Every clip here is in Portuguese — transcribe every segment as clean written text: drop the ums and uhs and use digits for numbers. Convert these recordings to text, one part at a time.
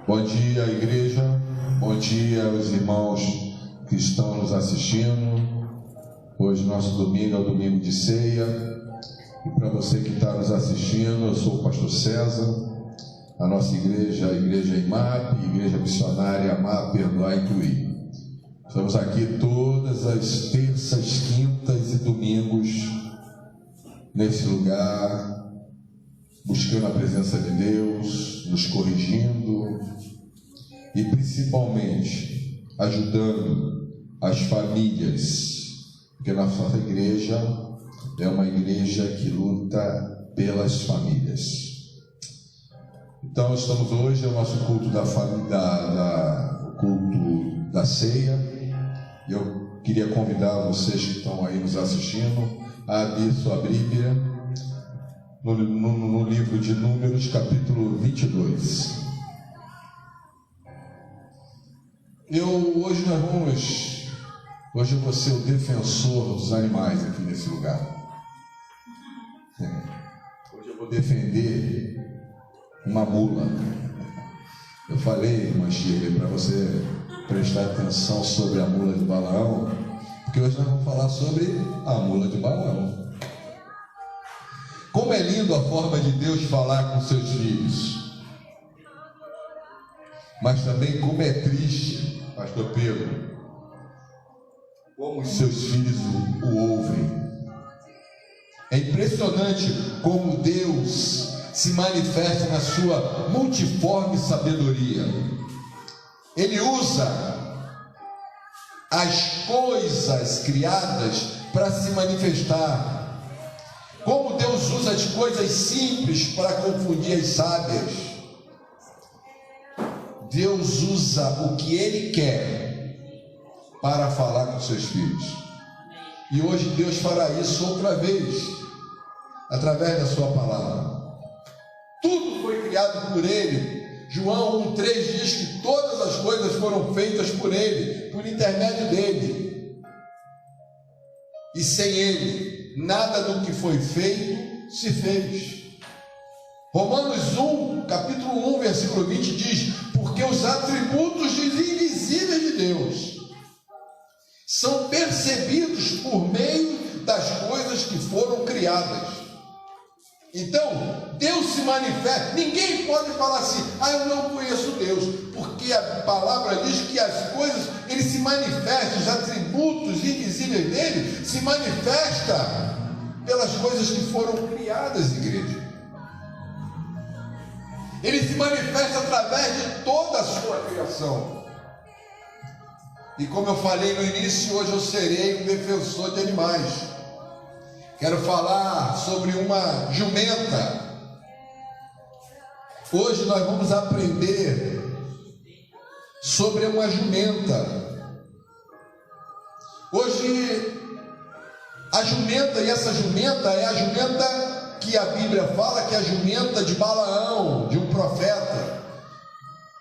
Bom dia, igreja. Bom dia aos irmãos que estão nos assistindo. Hoje, nosso domingo é o domingo de ceia. E para você que está nos assistindo, eu sou o pastor César. A nossa igreja, a igreja IMAP, Igreja Missionária Amar, Perdoar e Incluir. Estamos aqui todas as terças, quintas e domingos nesse lugar, buscando a presença de Deus, nos corrigindo e principalmente ajudando as famílias, porque nossa igreja é uma igreja que luta pelas famílias. Então estamos hoje no nosso culto da família, o culto da ceia. E eu queria convidar vocês que estão aí nos assistindo a abrir sua Bíblia no livro de Números, capítulo 22. Hoje eu vou ser o defensor dos animais aqui nesse lugar. Hoje eu vou defender uma mula. Eu falei, irmã Shirley, para você prestar atenção sobre a mula de Balaão, porque hoje nós vamos falar sobre a mula de Balaão. Como é lindo a forma de Deus falar com seus filhos, mas também como é triste, pastor Pedro, como os seus filhos o ouvem. É impressionante como Deus se manifesta na sua multiforme sabedoria. Ele usa as coisas criadas para se manifestar. Como Deus usa as coisas simples para confundir as sábias. Deus usa o que Ele quer para falar com seus filhos. E hoje Deus fará isso outra vez, através da sua palavra. Tudo foi criado por Ele. João 1,3 diz que todas as coisas foram feitas por Ele, por intermédio dEle. E sem Ele, nada do que foi feito se fez. Romanos 1, capítulo 1, versículo 20 diz: porque os atributos invisíveis de Deus são percebidos por meio das coisas que foram criadas. Então, Deus se manifesta. Ninguém pode falar assim: eu não conheço Deus, porque a palavra diz que as coisas, Ele se manifesta, os atributos invisíveis dele se manifestam pelas coisas que foram criadas, igreja. Ele se manifesta através de toda a sua criação. E como eu falei no início, hoje eu serei um defensor de animais. Quero falar sobre uma jumenta. Hoje nós vamos aprender sobre uma jumenta. Hoje, a jumenta, e essa jumenta é a jumenta que a Bíblia fala que é a jumenta de Balaão, de um profeta,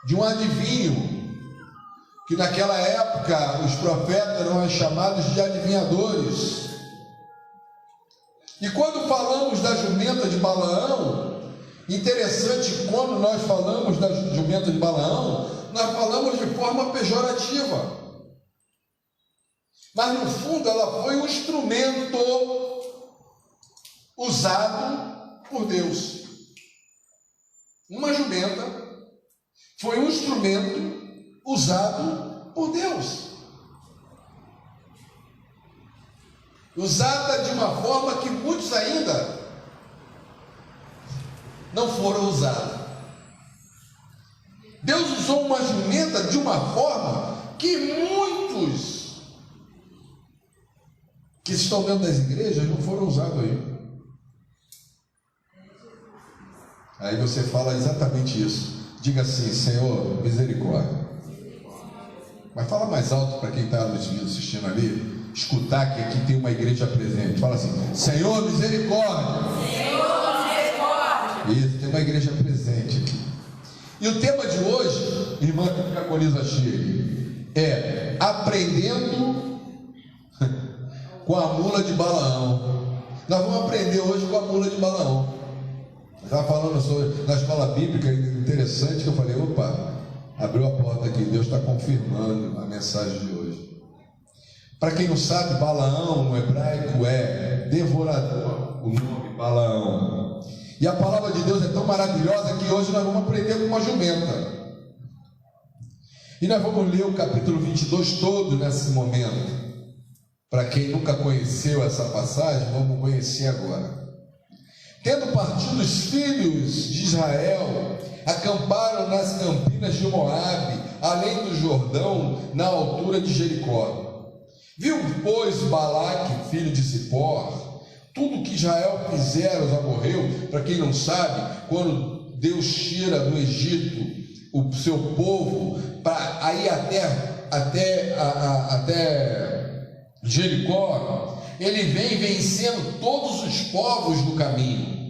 de um adivinho, que naquela época os profetas eram chamados de adivinhadores. E quando falamos da jumenta de Balaão, interessante, quando nós falamos da jumenta de Balaão, nós falamos de forma pejorativa. Mas no fundo ela foi um instrumento usado por Deus. Uma jumenta foi um instrumento usado por Deus. Usada de uma forma que muitos ainda não foram usados. Deus usou uma jumenta de uma forma que muitos que estão dentro das igrejas não foram usados ainda. Aí você fala exatamente isso. Diga assim: Senhor, misericórdia. Mas fala mais alto para quem está nos assistindo ali, escutar que aqui tem uma igreja presente. Fala assim: Senhor, misericórdia. Senhor, misericórdia. Isso, tem uma igreja presente aqui. E o tema de hoje, irmã que fica com a Lisa Chile, é aprendendo com a mula de Balaão. Nós vamos aprender hoje com a mula de Balaão. Eu estava falando na escola bíblica, interessante, que eu falei: opa, Abriu a porta aqui, Deus está confirmando a mensagem de hoje. Para quem não sabe, Balaão no hebraico é devorador, o nome Balaão. E a palavra de Deus é tão maravilhosa que hoje nós vamos aprender com uma jumenta. E nós vamos ler o capítulo 22 todo nesse momento. Para quem nunca conheceu essa passagem, vamos conhecer agora. Tendo partido os filhos de Israel, acamparam nas campinas de Moabe, além do Jordão, na altura de Jericó. Viu, pois, Balaque, filho de Zippor, tudo que Israel fizera aos amorreus. Para quem não sabe, quando Deus tira do Egito o seu povo para ir até Jericó, ele vem vencendo todos os povos do caminho.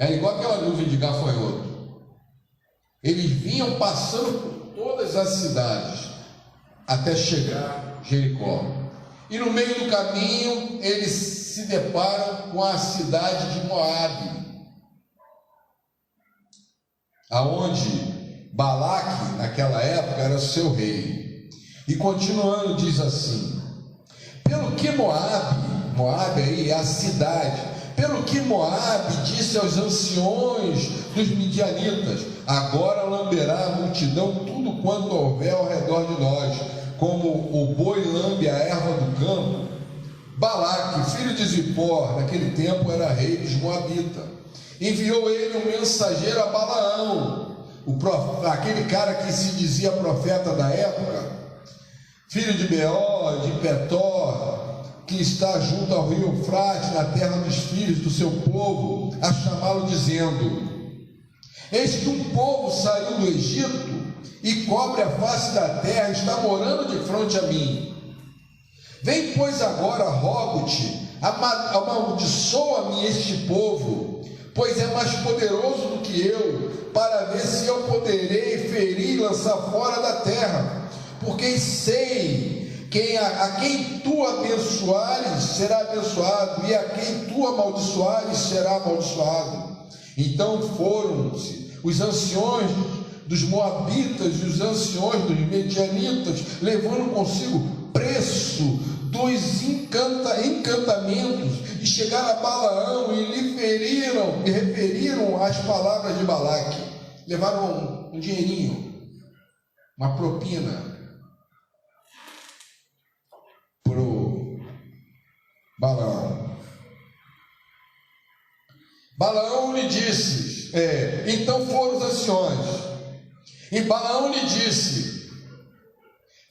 É igual aquela nuvem de gafanhoto. Eles vinham passando por todas as cidades até chegar a Jericó. E no meio do caminho eles se deparam com a cidade de Moabe, aonde Balaque naquela época era seu rei. E continuando diz assim: pelo que Moabe aí é a cidade, pelo que Moabe disse aos anciões dos midianitas: agora lamberá a multidão tudo quanto houver ao redor de nós, como o boi lambe a erva do campo. Balaque, filho de Zippor, naquele tempo era rei dos Moabitas. Enviou ele um mensageiro a Balaão, aquele cara que se dizia profeta da época, filho de Beor, de Petor, que está junto ao rio Eufrates, na terra dos filhos do seu povo, a chamá-lo dizendo: eis que um povo saiu do Egito e cobre a face da terra, está morando de frente a mim. Vem, pois, agora, rogo-te, amaldiçoa-me este povo, pois é mais poderoso do que eu, para ver se eu poderei ferir e lançar fora da terra, porque sei que a quem tu abençoares será abençoado, e a quem tu amaldiçoares será amaldiçoado. Então foram-se os anciões dos Moabitas e os anciões dos Medianitas, levando consigo preço dos encantamentos, e chegaram a Balaão e lhe referiram as palavras de Balaque. Levaram um dinheirinho, uma propina para o Balaão. Balaão lhe disse, então foram os anciões, e Balaão lhe disse: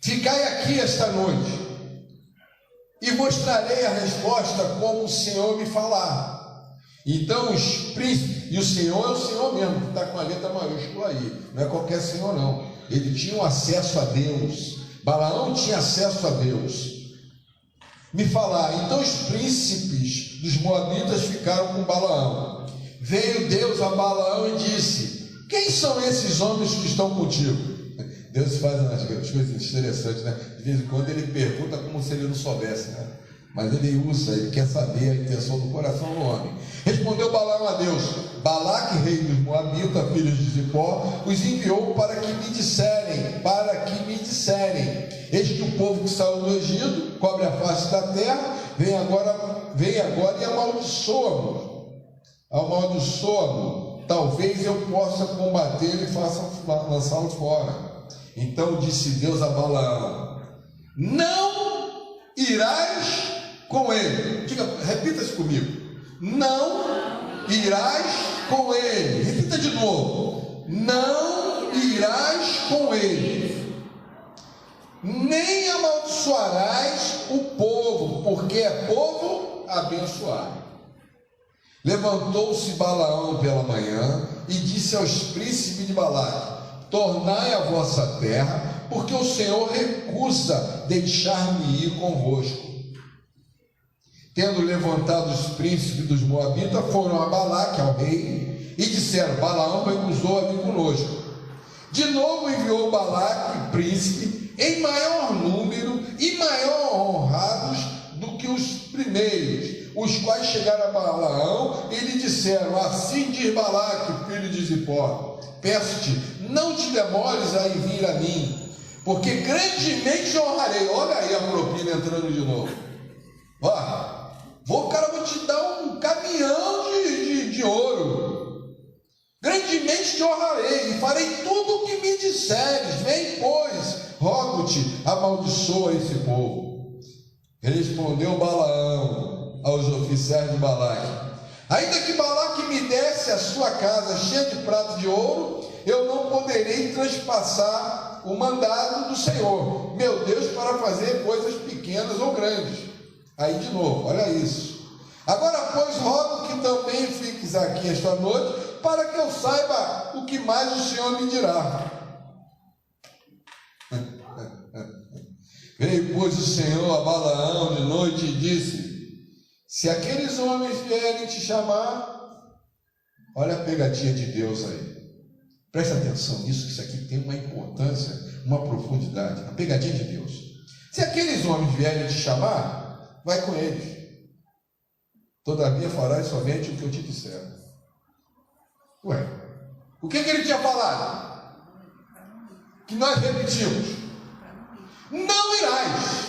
ficai aqui esta noite, e mostrarei a resposta como o Senhor me falar. Então os príncipes, e o Senhor é o Senhor mesmo, que está com a letra maiúscula aí, não é qualquer Senhor não, ele tinha um acesso a Deus, Balaão tinha acesso a Deus, me falar. Então os príncipes dos Moabitas ficaram com Balaão. Veio Deus a Balaão e disse: quem são esses homens que estão contigo? Deus faz umas coisas interessantes, né? De vez em quando ele pergunta como se ele não soubesse, né? Mas ele usa, ele quer saber a intenção do coração do homem. Respondeu Balaão a Deus: Balaque, rei dos Moabitas, filhos de Zippor, os enviou para que me disserem, eis que o povo que saiu do Egito cobre a face da terra, vem agora e amaldiçoa-mo, talvez eu possa combater e lançá-lo fora. Então disse Deus a Balaão: não irás com ele. Repita isso comigo: não irás com ele. Repita de novo: não irás com ele, nem amaldiçoarás o povo, porque é povo abençoado. Levantou-se Balaão pela manhã e disse aos príncipes de Balaque: tornai a vossa terra, porque o Senhor recusa deixar-me ir convosco. Tendo levantado os príncipes dos Moabitas, foram a Balaque, ao rei, e disseram: Balaão recusou a vir conosco. De novo enviou Balaque, príncipe, em maior número e maior honrados do que os primeiros, os quais chegaram a Balaão e lhe disseram: assim diz Balaque, filho de Zippor: peço-te, não te demores a vir a mim, porque grandemente honrarei. Olha aí a propina entrando de novo. Ó, cara, vou te dar um caminhão de ouro. Grandemente te honrarei e farei tudo o que me disseres. Vem, pois, rogo-te, amaldiçoa esse povo. Respondeu Balaão aos oficiais de Balaque: ainda que Balaque me desse a sua casa cheia de pratos de ouro, eu não poderei transpassar o mandado do Senhor, meu Deus, para fazer coisas pequenas ou grandes. Aí de novo, olha isso. Agora, pois, rogo que também fiques aqui esta noite, para que eu saiba o que mais o Senhor me dirá. Veio, pois, o Senhor a Balaão de noite e disse: se aqueles homens vierem te chamar, olha a pegadinha de Deus aí. Presta atenção nisso, que isso aqui tem uma importância, uma profundidade. A pegadinha de Deus. Se aqueles homens vierem te chamar, vai com eles. Todavia farás somente o que eu te disser. Ué, o que ele tinha falado? Que nós repetimos: não irás.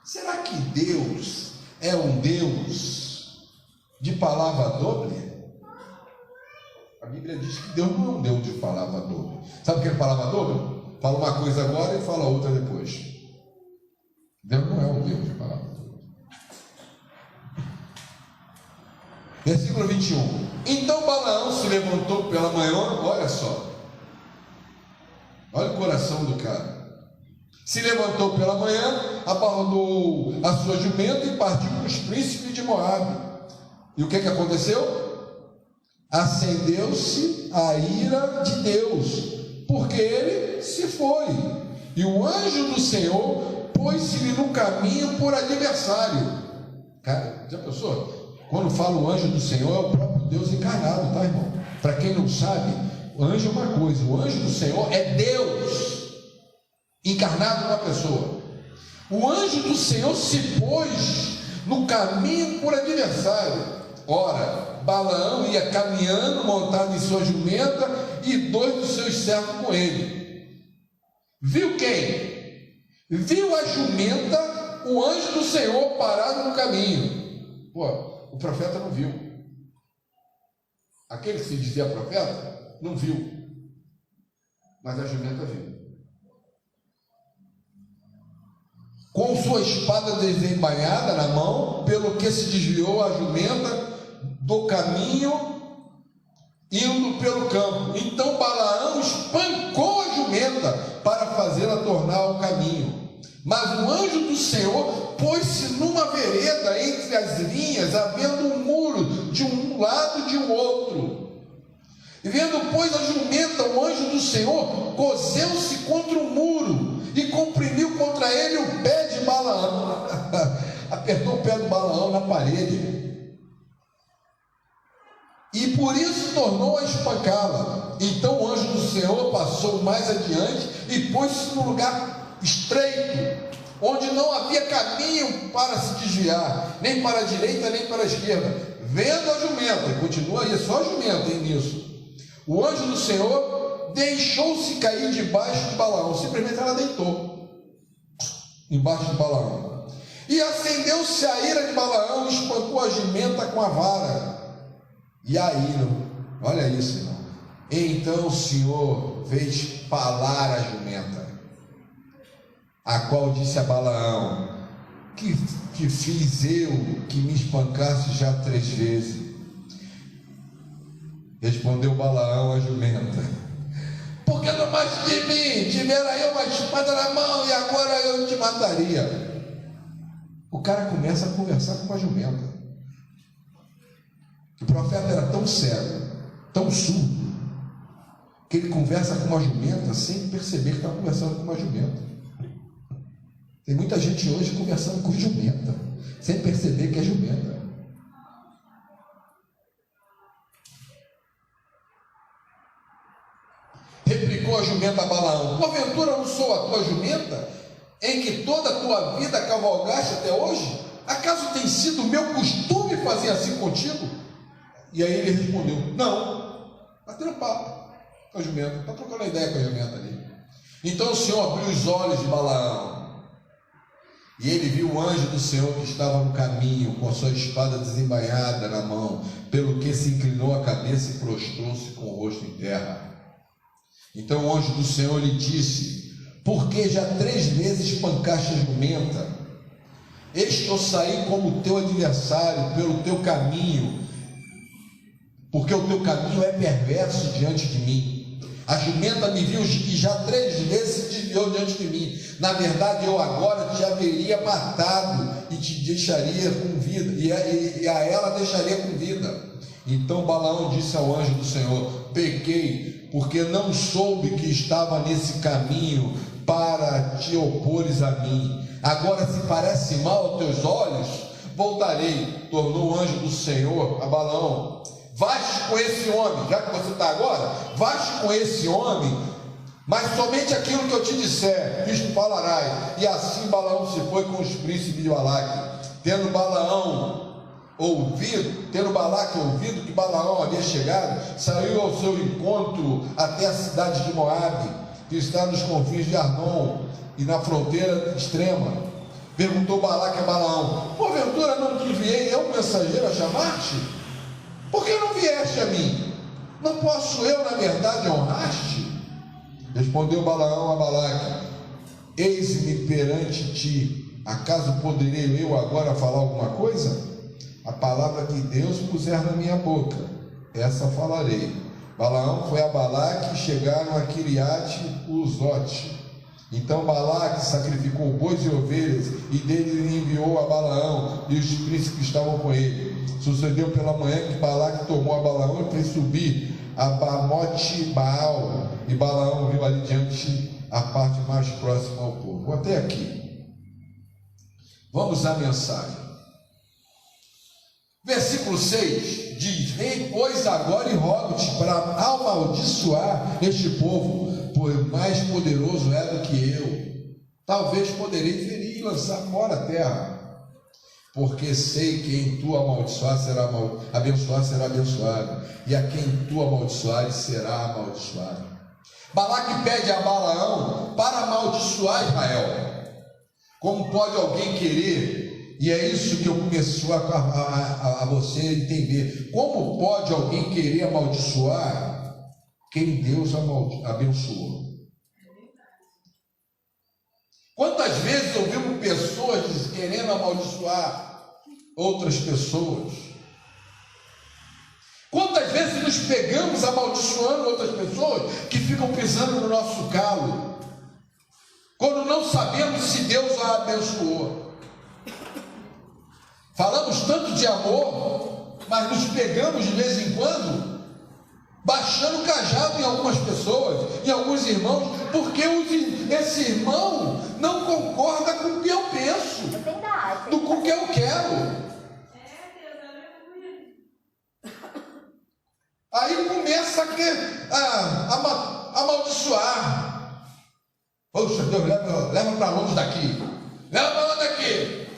Será que Deus é um Deus de palavra doble? A Bíblia diz que Deus não é um Deus de palavra doble. Sabe o que é palavra doble? Fala uma coisa agora e fala outra depois. Deus não é um Deus de palavra doble. Versículo 21. Então Balaão se levantou pela manhã. Olha só, olha o coração do cara. Se levantou pela manhã, abordou a sua jumenta e partiu para os príncipes de Moabe. E o que aconteceu? Acendeu-se a ira de Deus, porque ele se foi, e o anjo do Senhor pôs-se-lhe no caminho por adversário. Cara, já pensou? Quando fala o anjo do Senhor, é o próprio Deus encarnado, tá, irmão? Para quem não sabe, o anjo é uma coisa, o anjo do Senhor é Deus encarnado numa pessoa. O anjo do Senhor se pôs no caminho por adversário. Ora, Balaão ia caminhando, montado em sua jumenta, e 2 dos seus servos com ele. Viu quem? Viu a jumenta, o anjo do Senhor parado no caminho. Pô, o profeta não viu. Aquele que se dizia profeta, não viu. Mas a jumenta viu. Com sua espada desembainhada na mão, pelo que se desviou a jumenta do caminho, indo pelo campo. Então Balaão espancou a jumenta para fazê-la tornar ao caminho. Mas o anjo do Senhor pôs-se numa vereda entre as vinhas, havendo um muro de um lado e de um outro. E vendo, pois, a jumenta, o anjo do Senhor cozeu-se contra o muro e comprimiu contra ele o pé de Balaão. Apertou o pé do Balaão na parede. E por isso tornou a espancá-la. Então o anjo do Senhor passou mais adiante e pôs-se num lugar estreito, onde não havia caminho para se desviar, nem para a direita, nem para a esquerda. Vendo a jumenta, e continua aí, só a jumenta nisso, o anjo do Senhor deixou-se cair debaixo de Balaão. Simplesmente ela deitou embaixo de Balaão. E acendeu-se a ira de Balaão e espancou a jumenta com a vara. E a ira, olha isso, irmão. Então o Senhor fez falar a jumenta, a qual disse a Balaão: que fiz eu que me espancasse já 3 vezes? Respondeu Balaão a jumenta: porque não mais de mim tivera eu uma espada na mão, e agora eu te mataria. O cara começa a conversar com uma jumenta. O profeta era tão cego, tão surdo, que ele conversa com uma jumenta sem perceber que está conversando com uma jumenta. Tem muita gente hoje conversando com jumenta, sem perceber que é jumenta. Replicou a jumenta a Balaão: porventura não sou a tua jumenta, em que toda a tua vida cavalgaste até hoje? Acaso tem sido meu costume fazer assim contigo? E aí ele respondeu: não, batendo papo. com a jumenta, está trocando ideia com a jumenta ali. Então o Senhor abriu os olhos de Balaão, e ele viu o anjo do Senhor que estava no caminho, com a sua espada desembainhada na mão, pelo que se inclinou a cabeça e prostrou-se com o rosto em terra. Então o anjo do Senhor lhe disse: por que já 3 vezes espancaste a jumenta? Eis que eu saí como teu adversário pelo teu caminho, porque o teu caminho é perverso diante de mim. A jumenta me viu e já 3 vezes se desviou diante de mim. Na verdade, eu agora te haveria matado e te deixaria com vida, e a ela deixaria com vida. Então Balaão disse ao anjo do Senhor: pequei, porque não soube que estava nesse caminho para te opores a mim. Agora, se parece mal aos teus olhos, voltarei. Tornou o anjo do Senhor a Balaão: vai-te com esse homem, já que você está agora, vai-te com esse homem, mas somente aquilo que eu te disser, isto falarás. E assim Balaão se foi com os príncipes de Balaque. Tendo Balaque ouvido que Balaão havia chegado, saiu ao seu encontro até a cidade de Moabe, que está nos confins de Arnon e na fronteira extrema. Perguntou Balaque a Balaão: porventura não te enviei eu, mensageiro, a chamar-te? Por que não vieste a mim? Não posso eu, na verdade, honrar-te? Respondeu Balaão a Balaque: eis-me perante ti, acaso poderei eu agora falar alguma coisa? A palavra que Deus puser na minha boca, essa falarei. Balaão foi a Balaque e chegaram a Quiriate-Uzote. Então Balaque sacrificou bois e ovelhas, e dele enviou a Balaão e os príncipes que estavam com ele. Sucedeu pela manhã que Balaque tomou a Balaão e fez subir a Bamote Baal, e Balaão viu ali diante a parte mais próxima ao povo. Até aqui. Vamos à mensagem. Versículo 6 diz: vem, pois, agora e rogo-te para amaldiçoar este povo, pois mais poderoso é do que eu. Talvez poderei ferir e lançar fora a terra, porque sei que em tu abençoar será abençoado, e a quem tu amaldiçoares será amaldiçoado. Balaque pede a Balaão para amaldiçoar Israel. Como pode alguém querer? E é isso que eu começo a você entender. Como pode alguém querer amaldiçoar quem Deus abençoou? Quantas vezes ouvimos pessoas querendo amaldiçoar outras pessoas? Quantas vezes nos pegamos amaldiçoando outras pessoas que ficam pisando no nosso calo, quando não sabemos se Deus a abençoou? Falamos tanto de amor, mas nos pegamos de vez em quando baixando o cajado em algumas pessoas, em alguns irmãos, porque esse irmão não concorda com o que eu penso, com o que eu quero. Aí começa a amaldiçoar. Poxa, Deus, leva para longe daqui. Leva para longe daqui.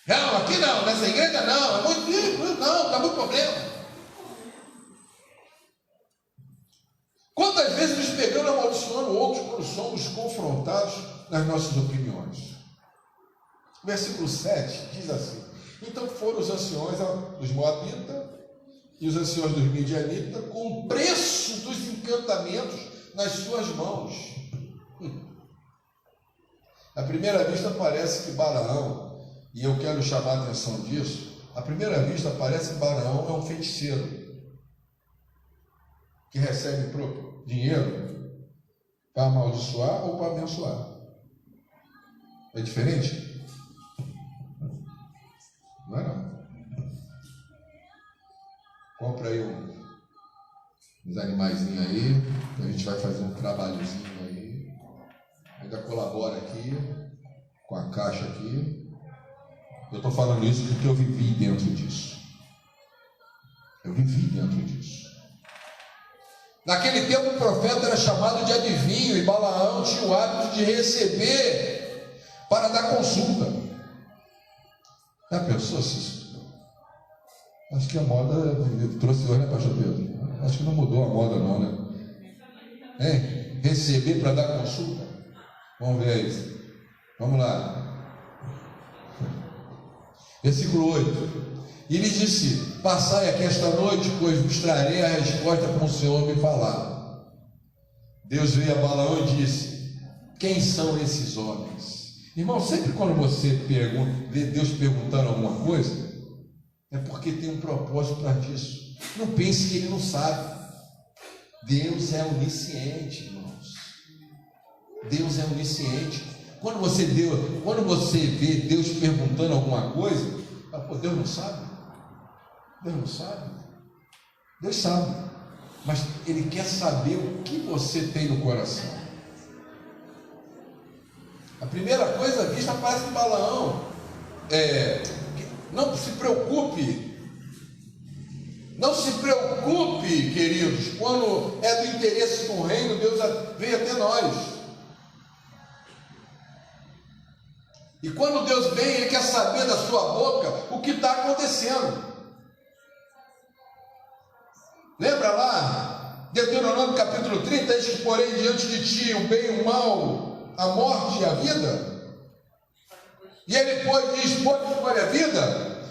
Não, aqui não, nessa igreja não, é muito, não, dá muito problema. Quantas vezes nos pegamos amaldiçoando outros quando somos confrontados nas nossas opiniões? Versículo 7 diz assim: então foram os anciões dos Moabitas e os anciões dos Midianitas com o preço dos encantamentos nas suas mãos. À primeira vista parece que Balaão, e eu quero chamar a atenção disso, à primeira vista parece que Balaão é um feiticeiro que recebe dinheiro para amaldiçoar ou para abençoar. É diferente? Não é não. Compra aí uns animaizinhos aí, que a gente vai fazer um trabalhozinho aí. Ainda colabora aqui com a caixa aqui. Eu estou falando isso porque eu vivi dentro disso. Eu vivi dentro disso. Naquele tempo o profeta era chamado de adivinho, e Balaão tinha o hábito de receber para dar consulta. Já pensou se isso? Acho que a moda trouxe hoje, né, pastor Pedro? Acho que não mudou a moda não, né? Hein? Receber para dar consulta? Vamos ver isso. Vamos lá. Versículo 8. E lhe disse: passai aqui esta noite, pois vos trarei a resposta como o Senhor me falar. Deus veio a Balaão e disse: quem são esses homens? Irmão, sempre quando você vê Deus perguntando alguma coisa, é porque tem um propósito para isso. Não pense que Ele não sabe. Deus é onisciente, irmãos. Deus é onisciente. Quando você vê Deus perguntando alguma coisa, pô, Deus não sabe? Deus não sabe? Deus sabe, mas Ele quer saber o que você tem no coração. A primeira coisa vista parece que Balaão não se preocupe. Não se preocupe, queridos, quando é do interesse do reino, Deus vem até nós. E quando Deus vem, Ele quer saber da sua boca o que está acontecendo. Lembra lá, Deuteronômio capítulo 30, eis que porém diante de ti o bem e o mal, a morte e a vida. E Ele diz, pode escolher a vida.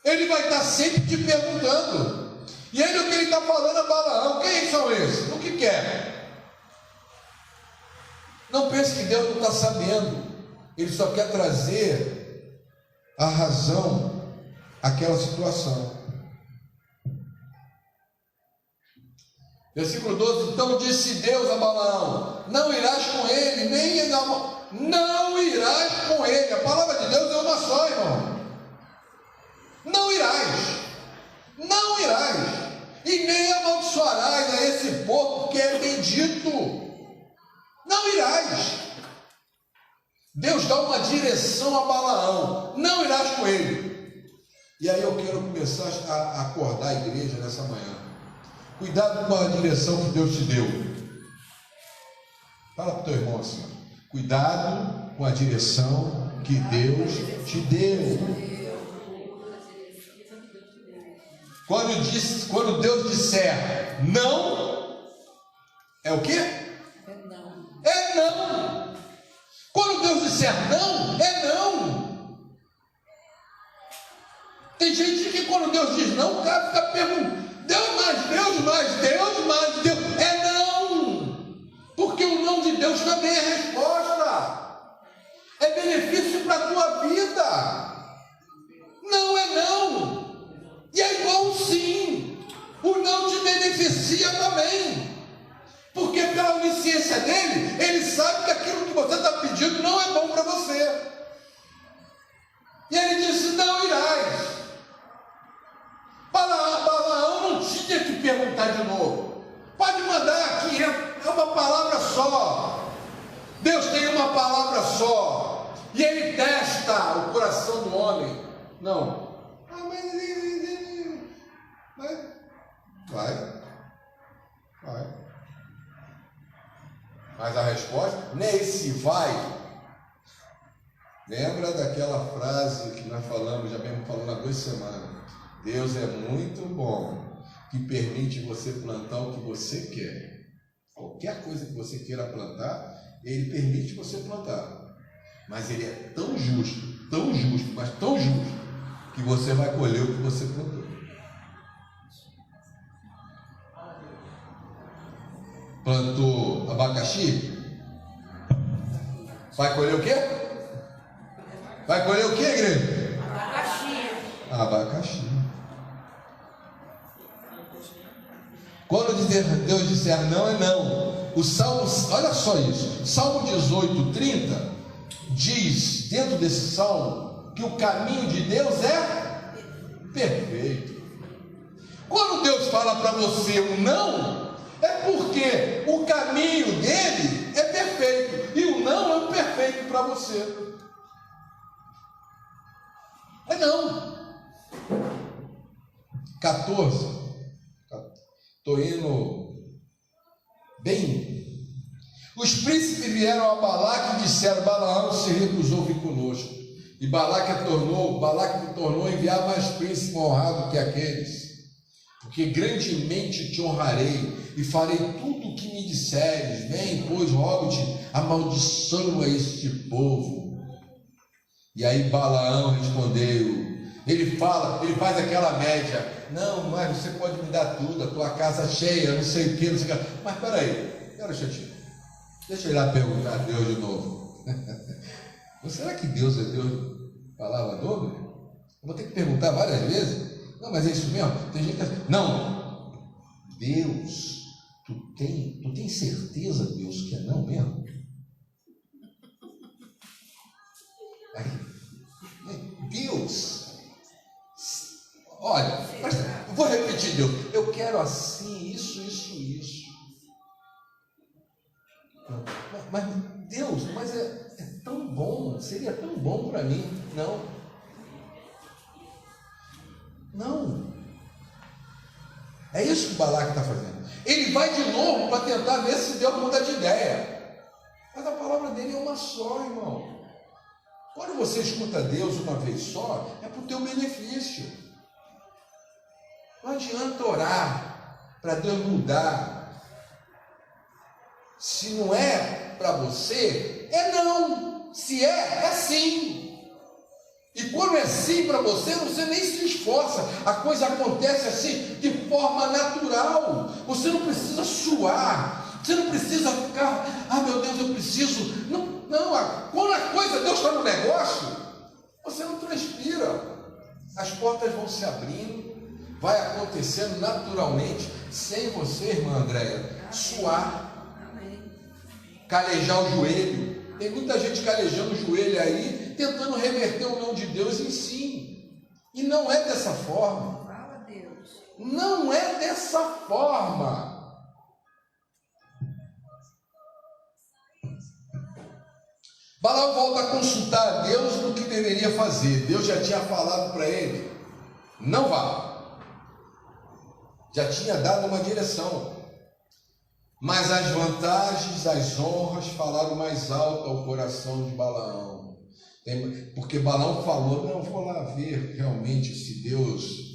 Ele vai estar sempre te perguntando. E o que Ele está falando a Balaão, quem são esses? O que quer? Não pense que Deus não está sabendo. Ele só quer trazer a razão àquela situação. Versículo 12. Então disse Deus a Balaão: não irás com ele, nem não irás com ele. A palavra de Deus é uma só, irmão. Não irás, não irás, e nem amaldiçoarás a esse povo, porque é bendito. Não irás. Deus dá uma direção a Balaão: não irás com ele. E aí eu quero começar a acordar a igreja nessa manhã. Cuidado com a direção que Deus te deu. Fala para o teu irmão assim: cuidado com a direção que Deus te deu. Quando Deus disser não, é o quê? É não. É não. Quando Deus disser não, é não. Tem gente que quando Deus diz não, o cara fica perguntando: Deus mais, Deus mais, Deus mais, Deus. É não. Porque o não de Deus também é resposta. É benefício para a tua vida. Não é não. E é igual sim. O não te beneficia também. Porque pela onisciência dele, ele sabe que aquilo que você está pedindo não é bom para você. E ele disse: não irás. Balaão não tinha que perguntar de novo. Pode mandar aqui, é uma palavra só. Deus tem uma palavra só. E Ele testa o coração do homem. Não. Vai. Mas a resposta, nesse vai. Lembra daquela frase que nós falamos, já mesmo falando há 2 semanas. Deus é muito bom, que permite você plantar o que você quer. Qualquer coisa que você queira plantar, Ele permite você plantar. Mas Ele é tão justo, mas tão justo, que você vai colher o que você plantou. Plantou abacaxi? Vai colher o quê? Vai colher o quê, igreja? Abacaxi. Quando Deus disser não, é não. O Salmo, olha só isso, Salmo 18, 30 diz, dentro desse Salmo, que o caminho de Deus é perfeito. Quando Deus fala para você um não, é porque o caminho dele é perfeito, e o não é o perfeito para você. É não. 14. Estou indo bem. Os príncipes vieram a Balaque e disseram: Balaão se recusou vir conosco. E Balaque tornou a enviar mais príncipes honrados que aqueles. porque grandemente te honrarei e farei tudo o que me disseres. Vem, pois, rogo-te, amaldiçoa este povo. E aí Balaão respondeu, ele faz aquela média, não, mas você pode me dar tudo, a tua casa cheia, não sei o que, não sei o que. Mas deixa eu ir lá perguntar a Deus de novo. Será que Deus é Deus palavra dobre? Eu vou ter que perguntar várias vezes. Não, mas é isso mesmo? Tem gente que diz, não, Deus, tu tem certeza, Deus, que é não mesmo? Aí, Deus, olha, eu vou repetir, Deus, eu quero assim, isso. Mas Deus, é tão bom, seria tão bom para mim. Não. É isso que o Balaque está fazendo. Ele vai de novo para tentar ver se Deus muda de ideia. Mas a palavra dele é uma só, irmão. Quando você escuta Deus uma vez só, é para o teu benefício. Não adianta orar para Deus mudar. Se não é para você, é não. Se é sim. E quando é sim para você nem se esforça. A coisa acontece assim, de forma natural. Você não precisa suar. Você não precisa ficar, meu Deus, eu preciso. Não. Quando a coisa, Deus está no negócio, você não transpira. As portas vão se abrindo, vai acontecendo naturalmente, sem você, irmã Andréia, suar. Calejar o joelho. Tem muita gente calejando o joelho aí, tentando reverter o não de Deus em si. E não é dessa forma. Fala, Deus. Não é dessa forma. Balaão volta a consultar a Deus no que deveria fazer. Deus já tinha falado para ele, não vá. Já tinha dado uma direção. Mas as vantagens, as honras falaram mais alto ao coração de Balaão. Porque Balaão falou, não, vou lá ver realmente se Deus...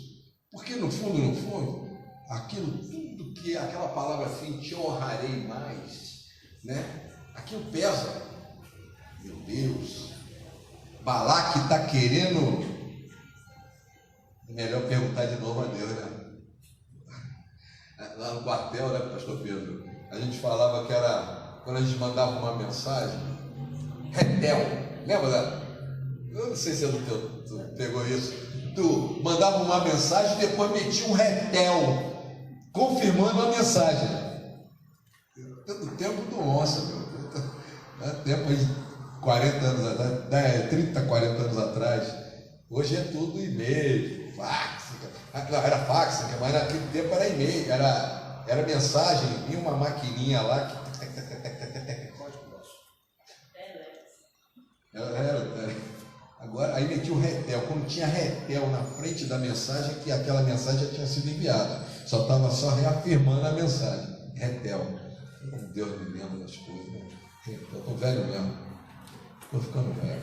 Porque no fundo, aquilo tudo que aquela palavra assim, te honrarei mais, né? Aquilo pesa. Meu Deus, Balaque está querendo... Melhor perguntar de novo a Deus, né? Lá no quartel, né, pastor Pedro? A gente falava que era, quando a gente mandava uma mensagem, retel, lembra dela? Eu não sei se tu pegou isso. Tu mandava uma mensagem e depois metia um retel, confirmando a mensagem. No tempo do onça, meu. Tempo aí, 40 anos atrás, 30, 40 anos atrás. Hoje é tudo e-mail, fax. Não, era fax, mas naquele tempo era e-mail, era mensagem, vinha uma maquininha lá que... Agora, aí metia o retel. Quando tinha retel na frente da mensagem, que aquela mensagem já tinha sido enviada. Só estava reafirmando a mensagem. Retel. Deus me lembra das coisas, né? Eu estou velho mesmo. Estou ficando velho.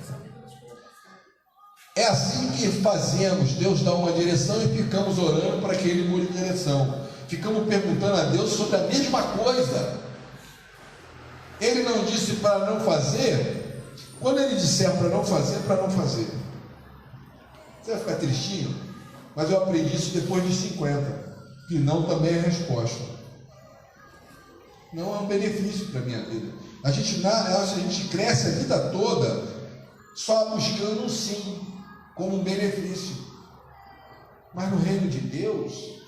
É assim que fazemos. Deus dá uma direção e ficamos orando para que Ele mude de direção. Ficamos perguntando a Deus sobre a mesma coisa. Ele não disse para não fazer. Quando Ele disser para não fazer, é para não fazer. Você vai ficar tristinho? Mas eu aprendi isso depois de 50. Que não também é resposta. Não é um benefício para a minha vida. A gente cresce a vida toda só buscando um sim como um benefício. Mas no reino de Deus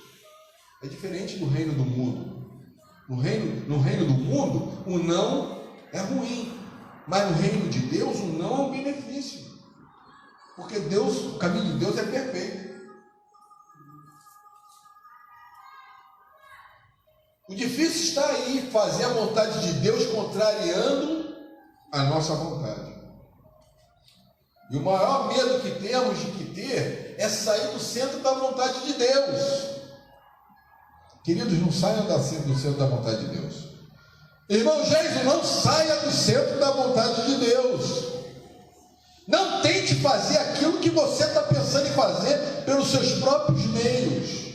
é diferente do reino do mundo. No reino do mundo, o não é ruim. Mas no reino de Deus, o não é um benefício. Porque o caminho de Deus é perfeito. O difícil está aí, fazer a vontade de Deus contrariando a nossa vontade. E o maior medo que temos de ter é sair do centro da vontade de Deus. Queridos, não saiam do centro da vontade de Deus. Irmão Jesus, não saia do centro da vontade de Deus. Não tente fazer aquilo que você está pensando em fazer pelos seus próprios meios.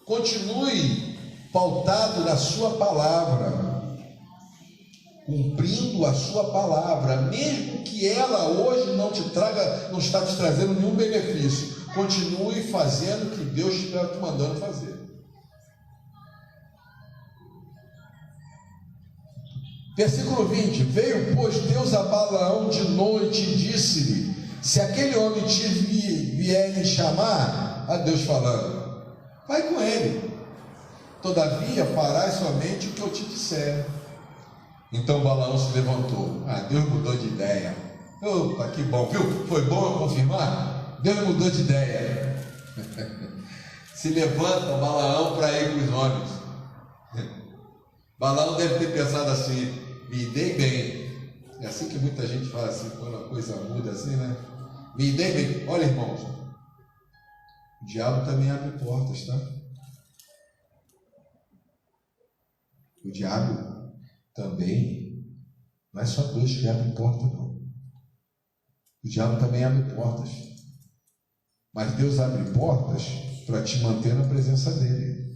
Continue pautado na sua palavra, cumprindo a sua palavra, mesmo que ela hoje não está te trazendo nenhum benefício. Continue fazendo o que Deus está te mandando fazer. Versículo 20: Veio, pois, Deus a Balaão de noite e disse-lhe: se aquele homem te vier lhe chamar, a Deus falando, vai com ele, todavia farás somente o que eu te disser. Então Balaão se levantou. Deus mudou de ideia. Opa, que bom, viu? Foi bom eu confirmar? Deus mudou de ideia. Se levanta Balaão para ir com os homens. Balaão deve ter pensado assim: me dei bem. É assim que muita gente fala assim, quando a coisa muda assim, né? Me dei bem. Olha, irmãos, o diabo também abre portas, tá? O diabo também, não é só Deus que abre porta, não. O diabo também abre portas. Mas Deus abre portas para te manter na presença dele.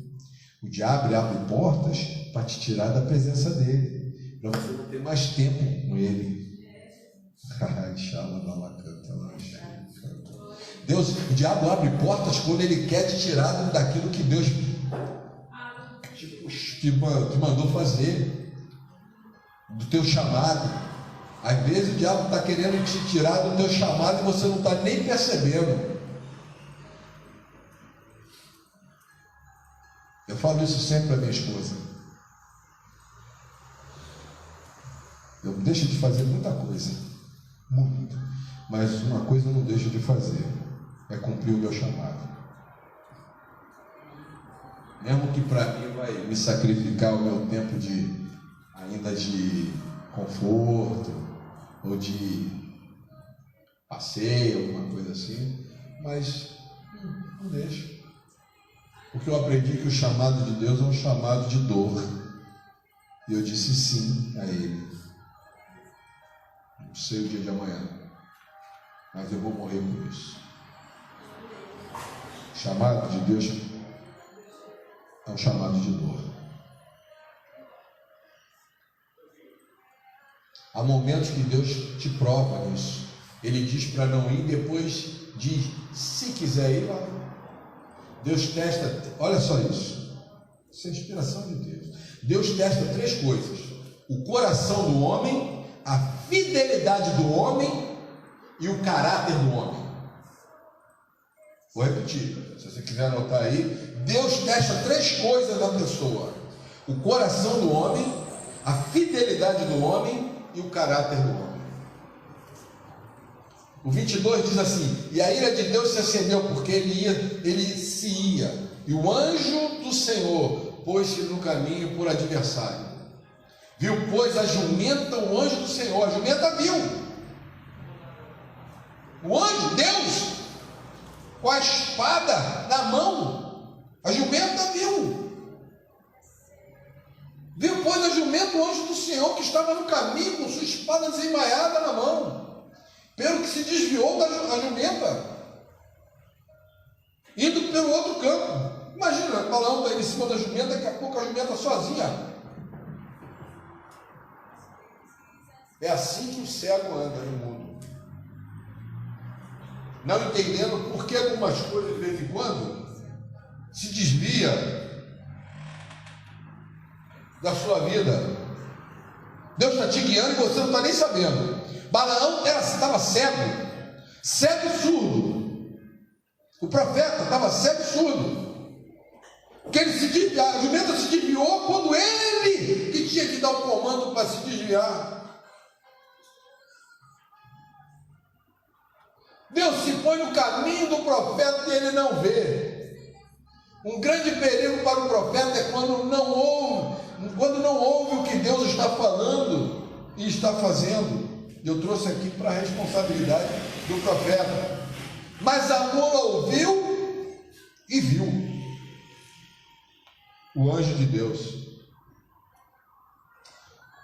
O diabo abre portas para te tirar da presença dele, para você não ter mais tempo com ele. O diabo abre portas quando ele quer te tirar daquilo que Deus te mandou fazer, do teu chamado. Às vezes o diabo está querendo te tirar do teu chamado e você não está nem percebendo. Eu falo isso sempre para minha esposa. Eu deixo de fazer muita coisa, muito, mas uma coisa eu não deixo de fazer, é cumprir o meu chamado. Mesmo que para mim vai me sacrificar o meu tempo ainda de conforto, ou de passeio, alguma coisa assim, mas não deixo. Porque eu aprendi que o chamado de Deus é um chamado de dor. E eu disse sim a Ele. Não sei o dia de amanhã, mas eu vou morrer por isso. O chamado de Deus é um chamado de dor. Há momentos que Deus te prova nisso. Ele diz para não ir, depois diz, se quiser ir, vai. Deus testa, olha só isso. Isso é inspiração de Deus. Deus testa 3 coisas: o coração do homem, a fidelidade do homem e o caráter do homem. Vou repetir, se você quiser anotar aí. Deus testa 3 coisas na pessoa: o coração do homem, a fidelidade do homem e o caráter do homem. O 22 diz assim: e a ira de Deus se acendeu, porque ele se ia, e o anjo do Senhor pôs-se no caminho por adversário. Viu, pois, a jumenta, o anjo do Senhor. A jumenta viu. O anjo, Deus, com a espada na mão. A jumenta viu. Viu, pois, a jumenta, o anjo do Senhor, que estava no caminho com sua espada desembainhada na mão. Pelo que se desviou da jumenta, indo pelo outro campo. Imagina, Balaão está em cima da jumenta, daqui a pouco a jumenta sozinha. É assim que o cego anda no mundo, não entendendo por que algumas coisas de vez em quando se desvia da sua vida. Deus está te guiando e você não está nem sabendo. Balaão estava cego e surdo. O profeta estava cego e surdo. Porque a jumenta se desviou quando ele que tinha que dar o comando para se desviar. Deus se põe no caminho do profeta e ele não vê. Um grande perigo para o profeta é quando não ouve o que Deus está falando e está fazendo. Eu trouxe aqui para a responsabilidade do profeta. Mas Amor ouviu e viu o anjo de Deus.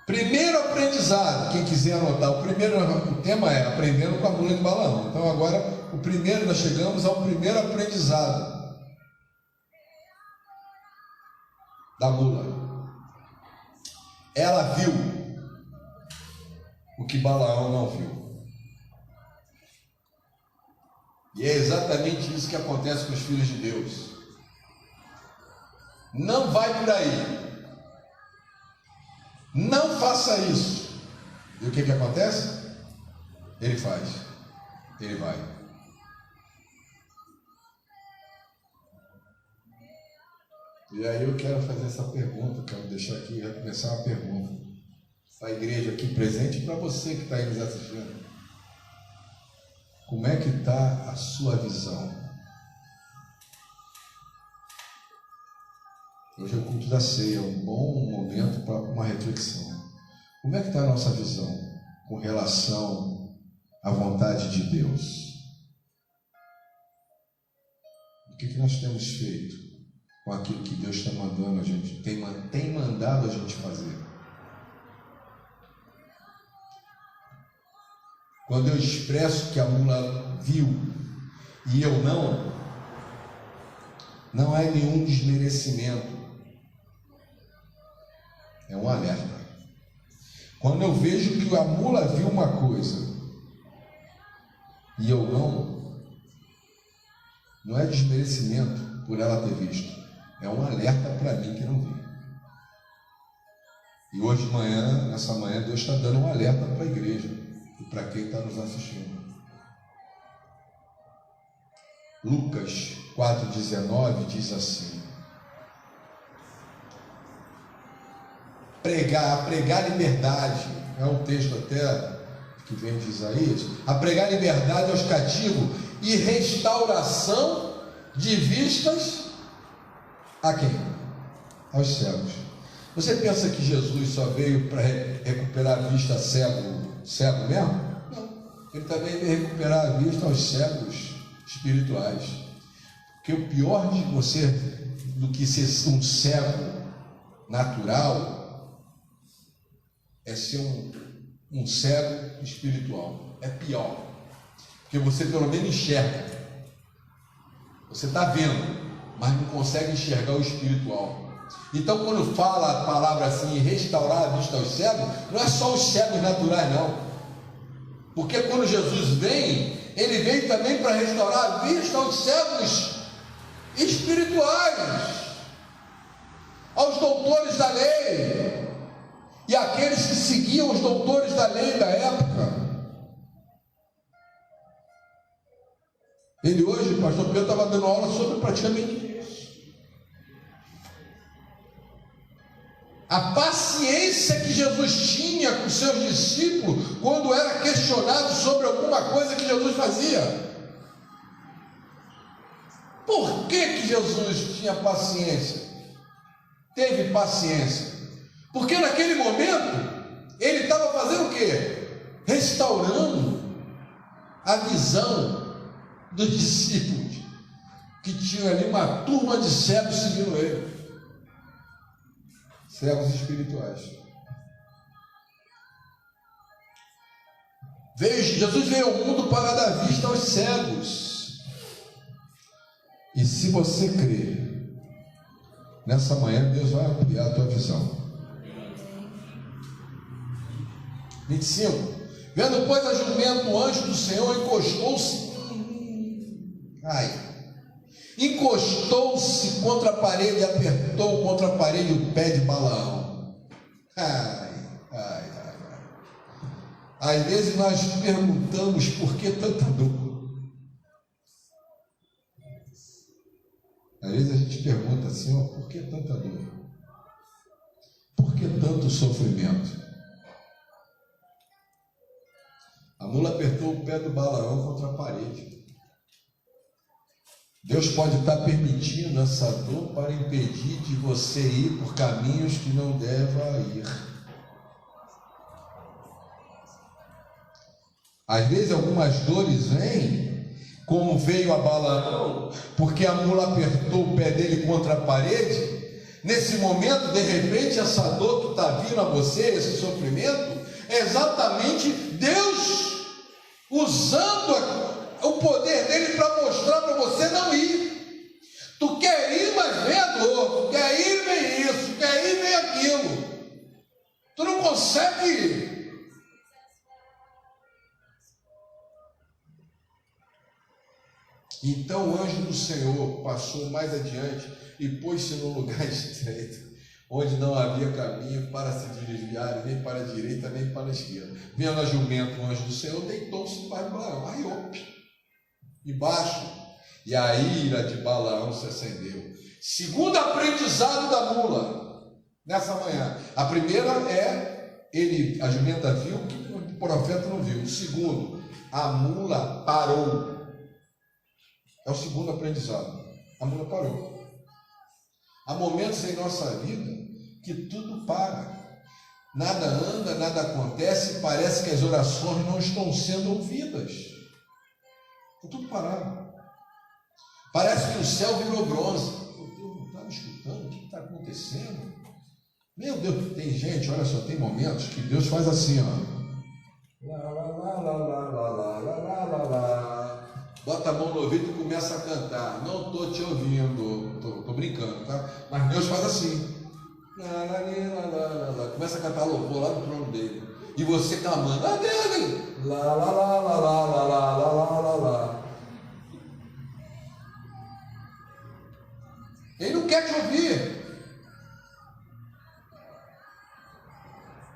Primeiro aprendizado, quem quiser anotar, o tema é aprendendo com a mula de Balaão. Então agora, nós chegamos ao primeiro aprendizado. da mula. Ela viu o que Balaão não viu. E é exatamente isso que acontece com os filhos de Deus. Não vai por aí. Não faça isso. E o que acontece? Ele faz. Ele vai. E aí eu quero fazer essa pergunta, quero deixar aqui, já começar uma pergunta para a igreja aqui presente e para você que está aí nos assistindo. Como é que está a sua visão? Hoje é o culto da ceia, é um bom momento para uma reflexão. Como é que está a nossa visão com relação à vontade de Deus? O que nós temos feito com aquilo que Deus está mandando a gente, tem mandado a gente fazer? Quando eu expresso que a mula viu e eu não é nenhum desmerecimento, é um alerta. Quando eu vejo que a mula viu uma coisa e eu não é desmerecimento por ela ter visto, é um alerta para mim que não vi. E hoje de manhã, nessa manhã, Deus está dando um alerta para a igreja e para quem está nos assistindo. Lucas 4,19 diz assim: pregar liberdade, é um texto até que vem de Isaías, a pregar liberdade aos cativos e restauração de vistas a quem? Aos cegos. Você pensa que Jesus só veio para recuperar a vista cego mesmo? Não, ele também veio recuperar a vista aos cegos espirituais. Porque o pior de você do que ser um cego natural é ser um cego espiritual. É pior, porque você pelo menos enxerga, você está vendo, mas não consegue enxergar o espiritual. Então quando fala a palavra assim, restaurar a vista aos cegos, não é só os cegos naturais não, porque quando Jesus vem, ele vem também para restaurar a vista aos cegos espirituais, aos doutores da lei e aqueles que seguiam os doutores da lei da época. Ele hoje, o pastor Pedro estava dando aula sobre praticamente isso. A paciência que Jesus tinha com seus discípulos quando era questionado sobre alguma coisa que Jesus fazia. Por que Jesus tinha paciência? Teve paciência. Porque naquele momento ele estava fazendo o quê? Restaurando a visão dos discípulos, que tinha ali uma turma de cegos seguindo ele, cegos espirituais. Jesus veio ao mundo para dar vista aos cegos. E se você crer, nessa manhã Deus vai ampliar a tua visão. 25. Vendo, pois, a jumento, o anjo do Senhor encostou-se contra a parede e apertou contra a parede o pé de Balaão. Às vezes nós perguntamos por que tanta dor. Às vezes a gente pergunta assim, por que tanta dor? Por que tanto sofrimento? A mula apertou o pé do Balaão contra a parede. Deus pode estar permitindo essa dor para impedir de você ir por caminhos que não deva ir. Às vezes algumas dores vêm, como veio a Balaão, porque a mula apertou o pé dele contra a parede. Nesse momento, de repente, essa dor que está vindo a você, esse sofrimento, é exatamente Deus usando o poder dele para mostrar para você não ir. Tu quer ir, mas vem a dor. Tu quer ir, vem isso. Tu quer ir, vem aquilo. Tu não consegue ir. Então o anjo do Senhor passou mais adiante e pôs-se num lugar estreito, onde não havia caminho para se desviar, nem para a direita, nem para a esquerda. Vendo a jumenta, o anjo do Senhor deitou-se debaixo de Balaão, embaixo, e a ira de Balaão se acendeu. Segundo aprendizado da mula, nessa manhã. A primeira é, a jumenta viu que o profeta não viu. O segundo, a mula parou. É o segundo aprendizado. A mula parou. Há momentos em nossa vida que tudo para. Nada anda, nada acontece, parece que as orações não estão sendo ouvidas. Está tudo parado. Parece que o céu virou bronze. Meu Deus, não está me escutando? O que está acontecendo? Meu Deus, tem gente, olha só, tem momentos que Deus faz assim, ó. Lá, lá, lá, lá, lá, lá, lá, lá, lá, lá. Bota a mão no ouvido e começa a cantar. Não estou te ouvindo, estou brincando, tá? Mas Deus faz assim. Lá, lá, lá, lá, lá, lá. Começa a cantar louvor lá no trono dele. E você clamando, ah, Deus! Lá, lá, lá, lá, lá, lá, lá, lá, lá, lá. Ele não quer te ouvir.